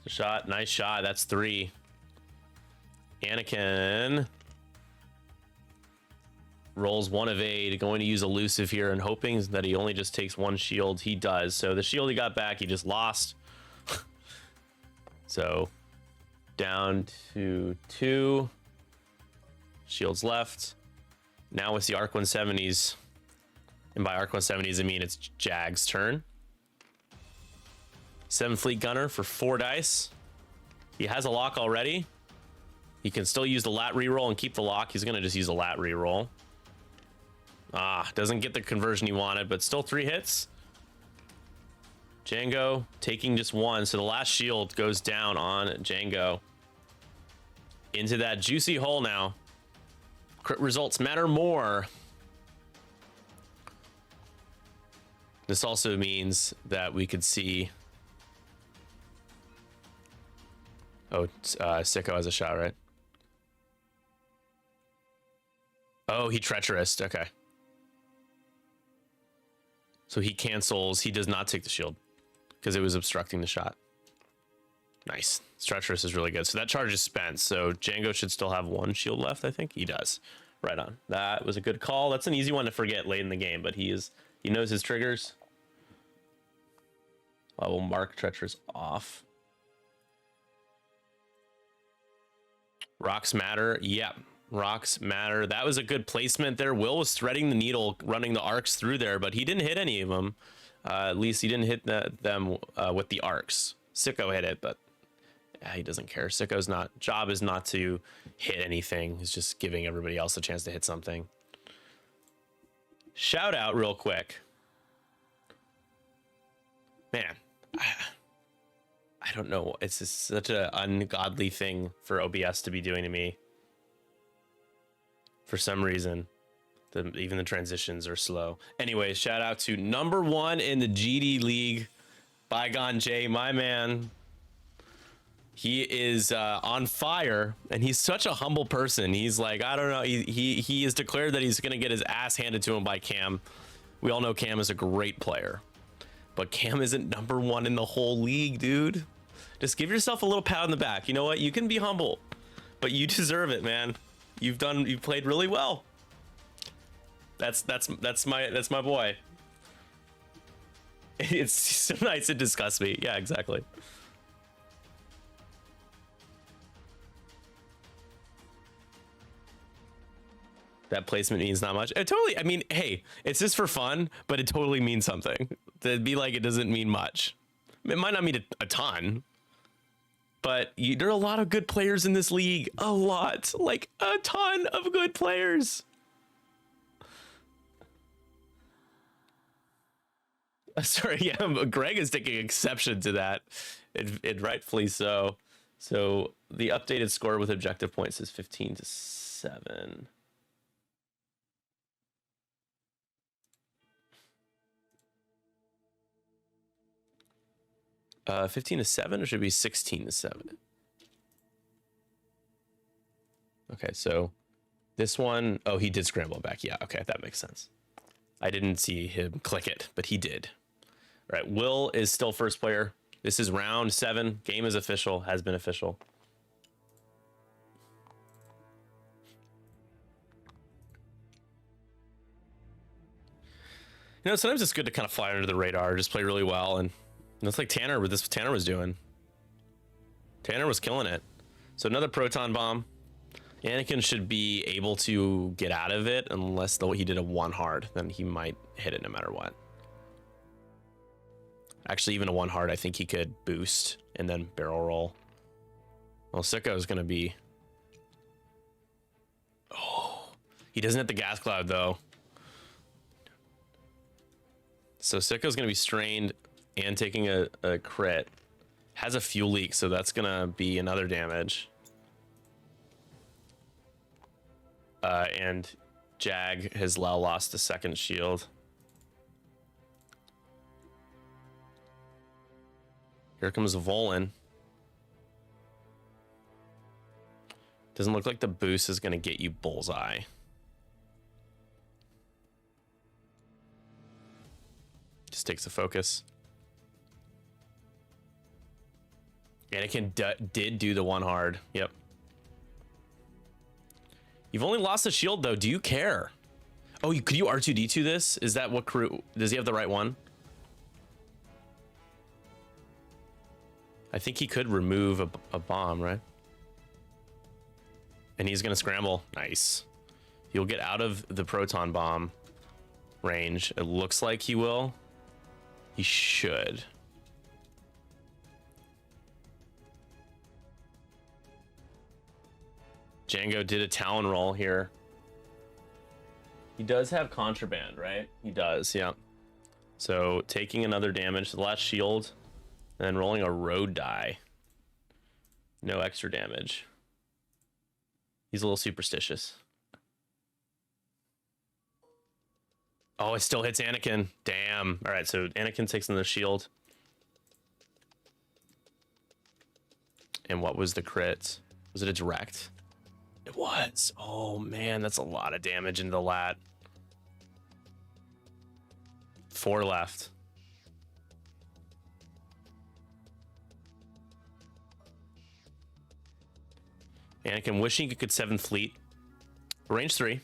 Shot, nice shot. That's 3. Anakin rolls 1 of 8, going to use elusive here and hoping that he only just takes 1 shield. He does. So the shield he got back, he just lost. So down to 2 shields left. Now it's the Arc 170s, and by Arc 170s I mean it's Jag's turn. 7 Fleet Gunner for 4 dice. He has a lock already. He can still use the lat reroll and keep the lock. He's gonna just use a lat reroll. Doesn't get the conversion he wanted, but still 3 hits. Jango taking just 1, so the last shield goes down on Jango. Into that juicy hole now. Crit results matter more. This also means that we could see... Oh, Sicko has a shot, right? Oh, he treacherous. Okay. So he cancels. He does not take the shield because it was obstructing the shot. Nice. Treacherous is really good. So that charge is spent. So Jango should still have 1 shield left, I think. He does. Right on. That was a good call. That's an easy one to forget late in the game, but he knows his triggers. I will mark treacherous off. Rocks matter. Yep. Rocks matter. That was a good placement there. Will was threading the needle, running the arcs through there, but he didn't hit any of them. At least he didn't hit them with the arcs. Sicko hit it, but he doesn't care. Sicko's job is not to hit anything. He's just giving everybody else a chance to hit something. Shout out real quick. Man, I don't know. It's just such an ungodly thing for OBS to be doing to me. For some reason, even the transitions are slow. Anyway, shout out to number 1 in the GD League, Bygone Jay, my man. He is on fire, and he's such a humble person. He's like, I don't know. He has declared that he's going to get his ass handed to him by Cam. We all know Cam is a great player, but Cam isn't number 1 in the whole league, dude. Just give yourself a little pat on the back. You know what? You can be humble, but you deserve it, man. You've played really well. That's my boy. It's so nice to discuss me. Yeah, exactly. That placement means not much. It totally, I mean, hey, it's just for fun, but it totally means something. To be like, it doesn't mean much. It might not mean a ton, but there are a lot of good players in this league. A lot, like a ton of good players. Sorry, yeah, Greg is taking exception to that. It rightfully so. So the updated score with objective points is 15-7. 15-7, or should it be 16-7? Okay, so this one, oh, he did scramble back. Yeah, okay, that makes sense. I didn't see him click it, but he did. All right, Will is still first player. This is round 7. Game is official, has been official. You know, sometimes it's good to kind of fly under the radar, just play really well, and that's like Tanner, what Tanner was doing. Tanner was killing it. So another proton bomb. Anakin should be able to get out of it unless though he did a 1 hard, then he might hit it no matter what. Actually, even a 1 hard, I think he could boost and then barrel roll. Well, Sicko is going to be... Oh, he doesn't hit the gas cloud though. So Sicko's going to be strained and taking a crit. Has a fuel leak, so that's going to be another damage. And Jag has now lost a second shield. Here comes Volan. Doesn't look like the boost is going to get you bullseye. Just takes the focus. Anakin did do the 1 hard. Yep. You've only lost a shield though. Do you care? Oh, could you R2D2 this? Is that what crew? Does he have the right one? I think he could remove a bomb, right? And he's gonna scramble. Nice. He'll get out of the proton bomb range. It looks like he will. He should. Django did a Talon roll here. He does have contraband, right? He does, yeah. So taking another damage, the last shield, and then rolling a road die. No extra damage. He's a little superstitious. Oh, it still hits Anakin. Damn. All right, so Anakin takes another shield. And what was the crit? Was it a direct? It was. Oh, man, that's a lot of damage into the lat. 4 left. Anakin wishing he could 7th fleet. Range 3.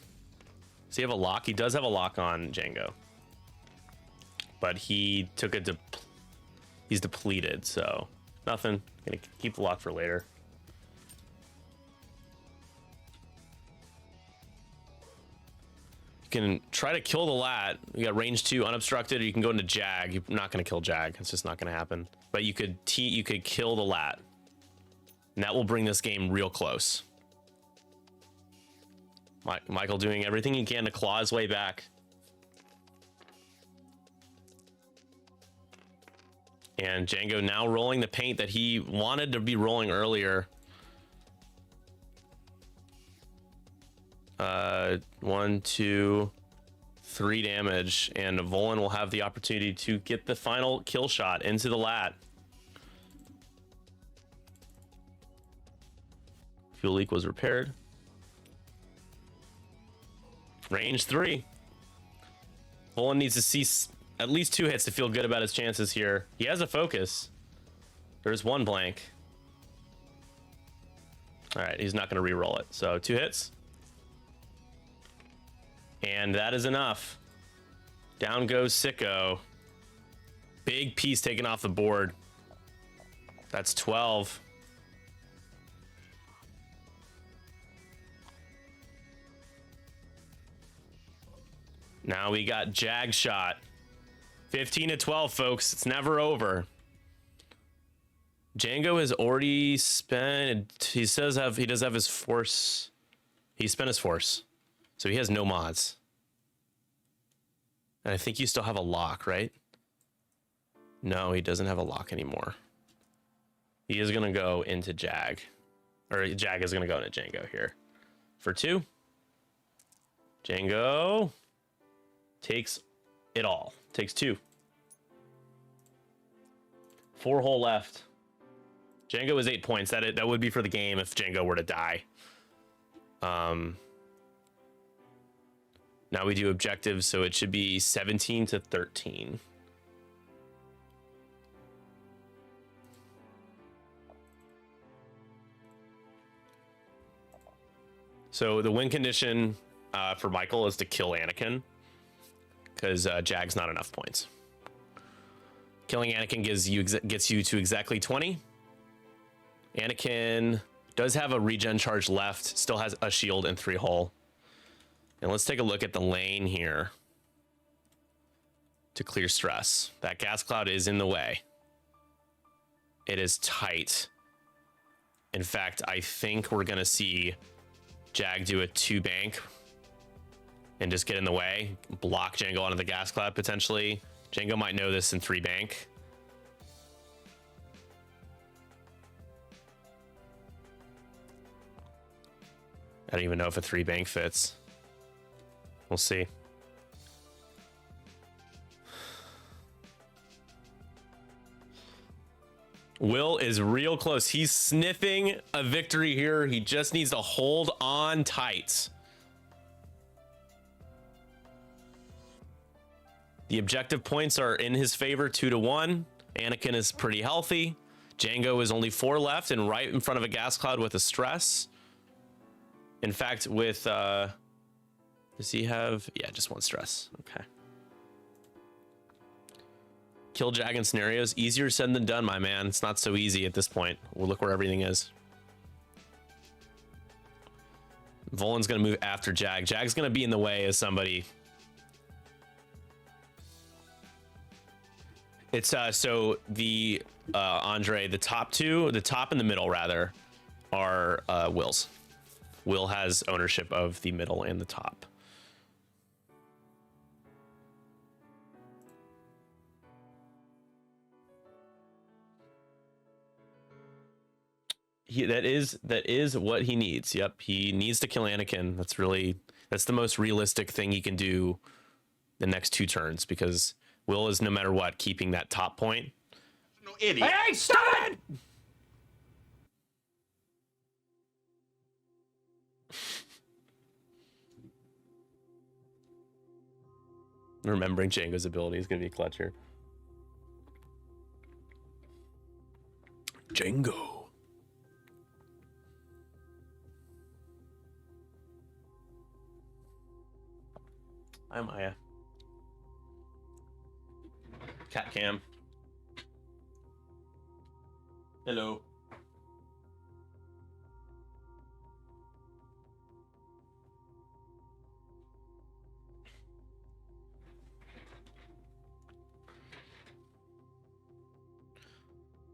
Does he have a lock? He does have a lock on Django. But he took a... He's depleted, so... Nothing. Gonna keep the lock for later. You can try to kill the lat. You got range 2 unobstructed, or you can go into Jag. You're not gonna kill Jag. It's just not gonna happen. But you could kill the lat. And that will bring this game real close. Michael doing everything he can to claw his way back. And Django now rolling the paint that he wanted to be rolling earlier. 1, 2, 3 damage. And Volan will have the opportunity to get the final kill shot into the lat. Fuel leak was repaired. Range 3. Volan needs to see at least 2 hits to feel good about his chances here. He has a focus. There's 1 blank. All right, he's not going to re-roll it. So 2 hits. And that is enough. Down goes Sicko. Big piece taken off the board. That's 12. Now we got Jag shot. 15 to 12, folks. It's never over. Django has already spent... He does have his force. He spent his force. So he has no mods. And I think you still have a lock, right? No, he doesn't have a lock anymore. He is going to go into Jag. Or Jag is going to go into Django here. For 2. Django... takes it all. Takes 2. 4 hole left. Django is 8 points. That would be for the game if Django were to die. Now we do objectives, so it should be 17 to 13. So the win condition for Michael is to kill Anakin, because Jag's not enough points. Killing Anakin gets you to exactly 20. Anakin Does have a regen charge left. Still has a shield and 3 hull. And let's take a look at the lane here to clear stress. That gas cloud is in the way. It is tight. In fact, I think we're going to see Jag do a 2 bank and just get in the way. Block Django onto the gas cloud potentially. Django might know this in 3 bank. I don't even know if a 3 bank fits. We'll see. Will is real close. He's sniffing a victory here. He just needs to hold on tight. The objective points are in his favor, 2-1. Anakin is pretty healthy. Django is only 4 left and right in front of a gas cloud with a stress. In fact, with, does he have, yeah, just 1 stress. Okay. Kill Jag in scenarios, easier said than done, my man. It's not so easy at this point. We'll look where everything is. Volan's gonna move after Jag. Jag's gonna be in the way as somebody. It's so the Andre, the top and the middle rather, are Will's. Will has ownership of the middle and the top. That is what he needs. Yep, he needs to kill Anakin. That's the most realistic thing he can do the next 2 turns, because Will is, no matter what, keeping that top point. No idiot. Hey, stop it! Remembering Django's ability is going to be clutch here. Django. Hi, Maya. Cat cam. Hello.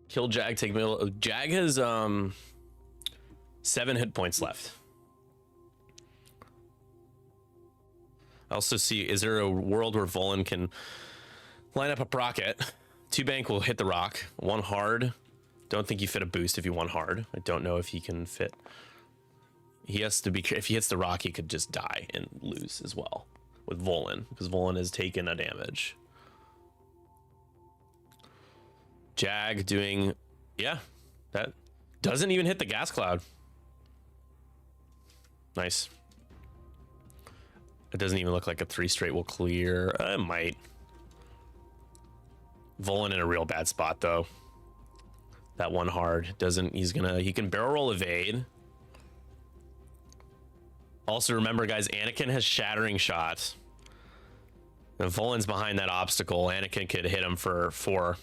Kill Jag, take middle. Jag has 7 hit points left. I also see, is there a world where Volan can line up a rocket? 2 bank will hit the rock. 1 hard. Don't think you fit a boost if you 1 hard. I don't know if he can fit. He has to be, if he hits the rock, he could just die and lose as well with Volan, because Volan has taken a damage. Jag doing, yeah, that doesn't even hit the gas cloud. Nice. It doesn't even look like a 3 straight will clear. It might. Volan in a real bad spot though. That 1 hard doesn't, he can barrel roll evade. Also remember guys, Anakin has shattering shot. If Volan's behind that obstacle, Anakin could hit him for 4.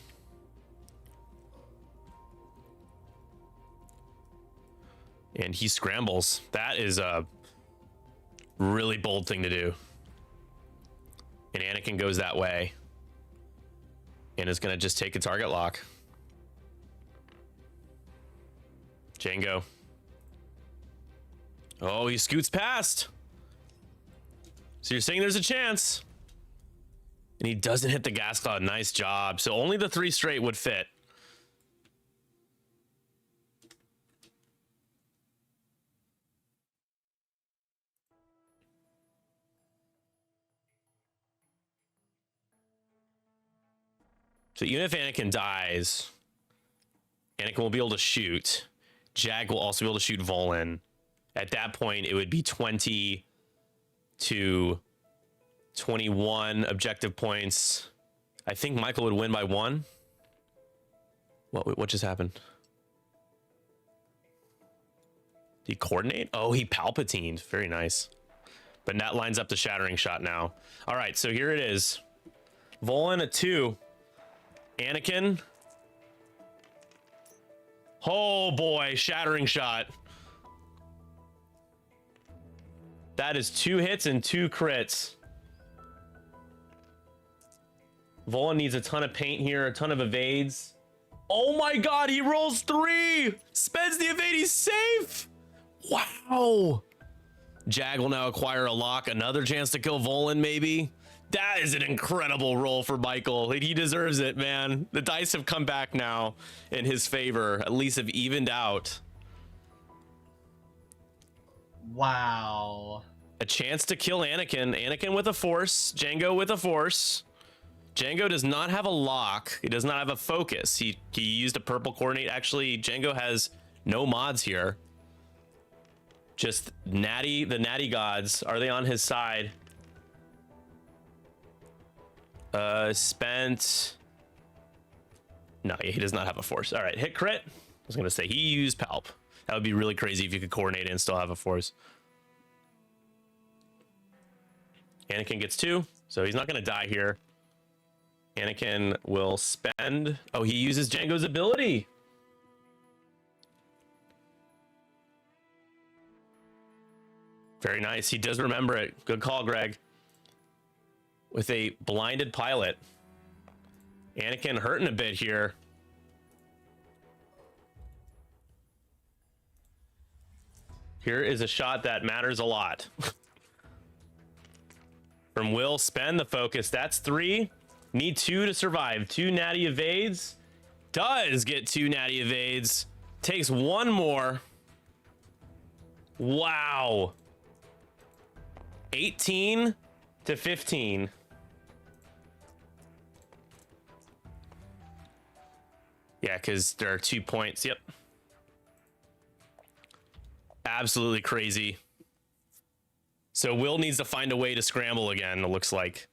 And he scrambles. That is a really bold thing to do. And Anakin goes that way. And is going to just take a target lock. Django. Oh, he scoots past. So you're saying there's a chance. And he doesn't hit the gas cloud. Nice job. So only the 3 straight would fit. So even if Anakin dies, Anakin will be able to shoot. Jag will also be able to shoot Volan. At that point, it would be 20 to 21 objective points. I think Michael would win by 1. What just happened? Did he coordinate? Oh, he Palpatined. Very nice. But that lines up the shattering shot now. All right, so here it is. Volan at 2. Anakin. Oh boy, shattering shot. That is 2 hits and 2 crits. Volan needs a ton of paint here, a ton of evades. Oh my god, he rolls 3! Spends the evade, he's safe! Wow! Jag will now acquire a lock, another chance to kill Volan, maybe. That is an incredible roll for Michael. He deserves it, man. The dice have come back now in his favor, at least have evened out. Wow. A chance to kill Anakin. Anakin with a force. Django with a force. Django does not have a lock. He does not have a focus. He used a purple coordinate. Actually, Django has no mods here. Just natty, the natty gods. Are they on his side? Spent. No, he does not have a force. All right, hit crit. I was gonna say he used palp. That would be really crazy if you could coordinate and still have a force. Anakin gets 2, so he's not gonna die here. Anakin will spend. Oh, he uses Django's ability. Very nice. He does remember it. Good call, Greg. With a blinded pilot. Anakin hurting a bit here. Here is a shot that matters a lot. From Will, spend the focus. That's 3. Need 2 to survive. 2 natty evades. Does get 2 natty evades. Takes 1 more. Wow. 18 to 15. Yeah, because there are 2 points. Yep. Absolutely crazy. So Will needs to find a way to scramble again, it looks like.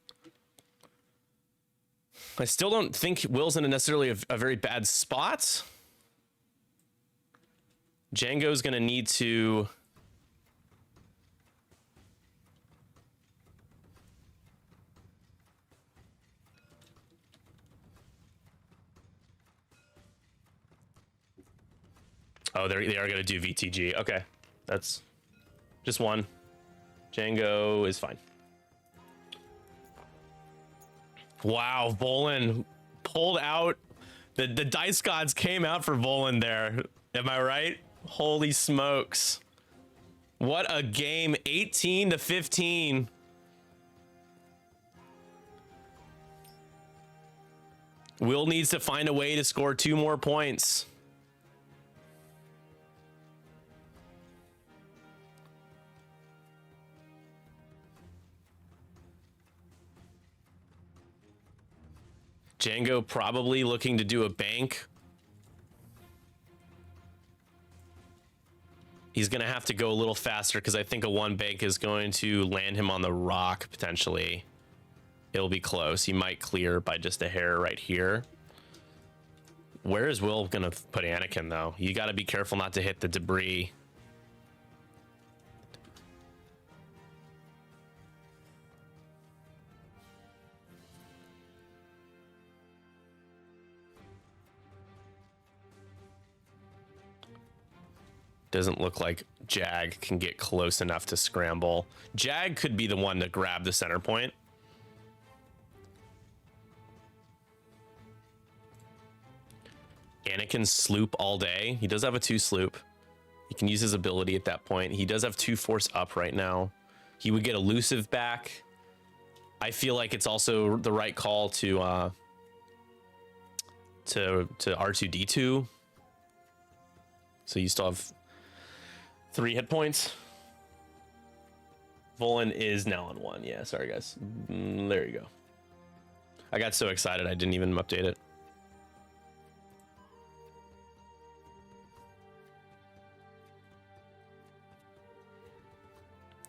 I still don't think Will's in necessarily a very bad spot. Django's going to need to... Oh, they are going to do VTG. Okay, that's just 1. Django is fine. Wow, Volan pulled out. The dice gods came out for Volan there. Am I right? Holy smokes. What a game. 18 to 15. Will needs to find a way to score 2 more points. Django probably looking to do a bank. He's going to have to go a little faster because I think a 1 bank is going to land him on the rock, potentially. It'll be close. He might clear by just a hair right here. Where is Will going to put Anakin, though? You got to be careful not to hit the debris. Doesn't look like Jag can get close enough to scramble. Jag could be the one to grab the center point. Anakin sloop all day. He does have a 2 sloop. He can use his ability at that point. He does have 2 force up right now. He would get elusive back. I feel like it's also the right call to R2D2. So you still have 3 hit points. Volan is now on 1. Yeah, sorry guys. There you go. I got so excited I didn't even update it.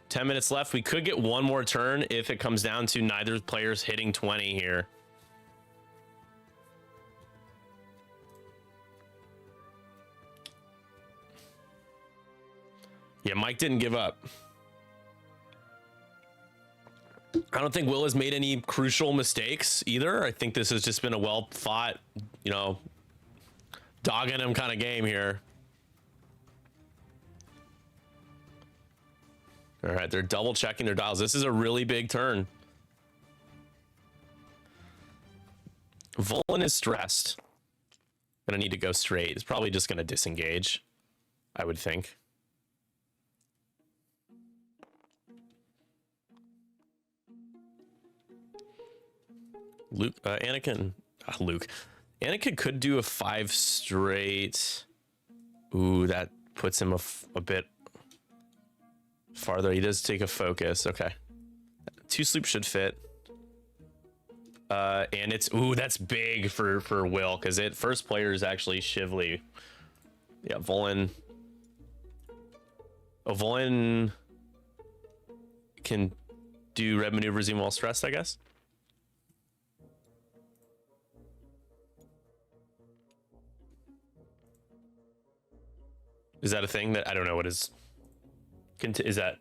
$10 minutes left. We could get 1 more turn if it comes down to neither player's hitting 20 here. Yeah, Mike didn't give up. I don't think Will has made any crucial mistakes either. I think this has just been a well fought, you know, dogging him kind of game here. All right, they're double checking their dials. This is a really big turn. Volan is stressed. Gonna need to go straight. It's probably just gonna disengage, I would think. Anakin could do a 5 straight. Ooh, that puts him a bit farther. He does take a focus. Okay. 2 sleep should fit. And it's, ooh, that's big for Will, because first player is actually Shivley. Yeah, Volan. Oh, Volan can do red maneuvers even while stressed, I guess. Is that a thing that I don't know what is? Is that?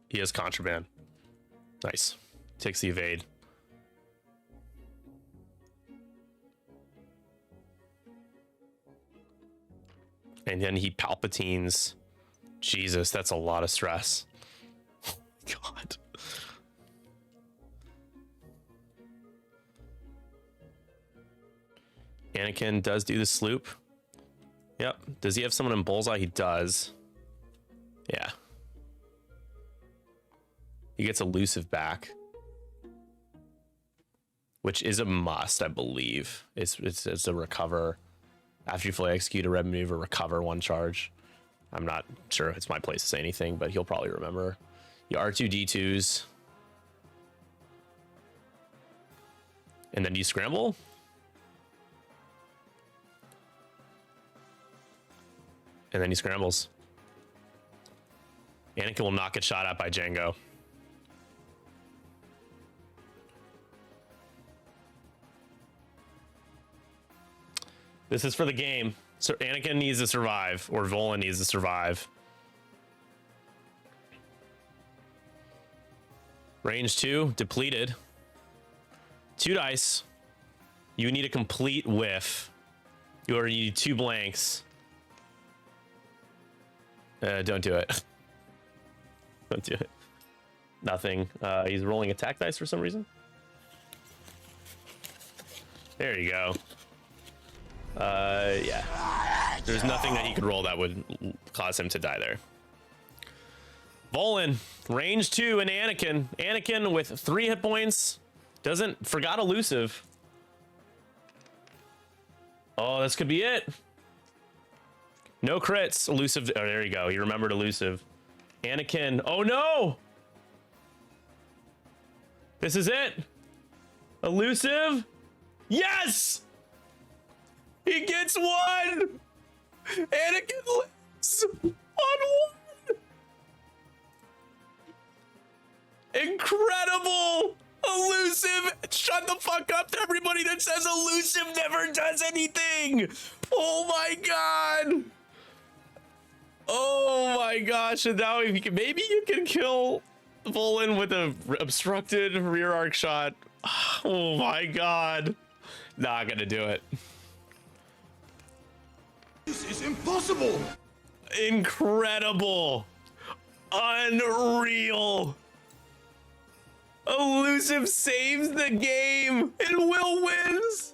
He has contraband. Nice. Takes the evade. And then he Palpatines. Jesus, that's a lot of stress. God. Anakin does do the sloop. Yep. Does he have someone in bullseye? He does. Yeah. He gets elusive back, which is a must, I believe. It's a recover. After you fully execute a red maneuver, recover 1 charge. I'm not sure if it's my place to say anything, but he'll probably remember. Your R2-D2s. And then you scramble? And then he scrambles. Anakin will not get shot at by Jango. This is for the game. So Anakin needs to survive, or Volan needs to survive. Range 2, depleted. 2 dice. You need a complete whiff. You already need 2 blanks. Don't do it. Don't do it. Nothing. He's rolling attack dice for some reason. There you go. Yeah. There's nothing that he could roll that would cause him to die there. Volan, range 2, and Anakin. Anakin with 3 hit points. Forgot elusive. Oh, this could be it. No crits. Elusive. Oh, there you go. He remembered elusive. Anakin. Oh, no. This is it. Elusive. Yes. He gets 1. Anakin lives on 1. Incredible. Elusive. Shut the fuck up to everybody that says elusive never does anything. Oh my god. Oh my gosh. And now if you can, maybe you can kill Volan with a obstructed rear arc shot. Oh my god. Not gonna do it. This is impossible. Incredible. Unreal. Elusive saves the game and Will wins.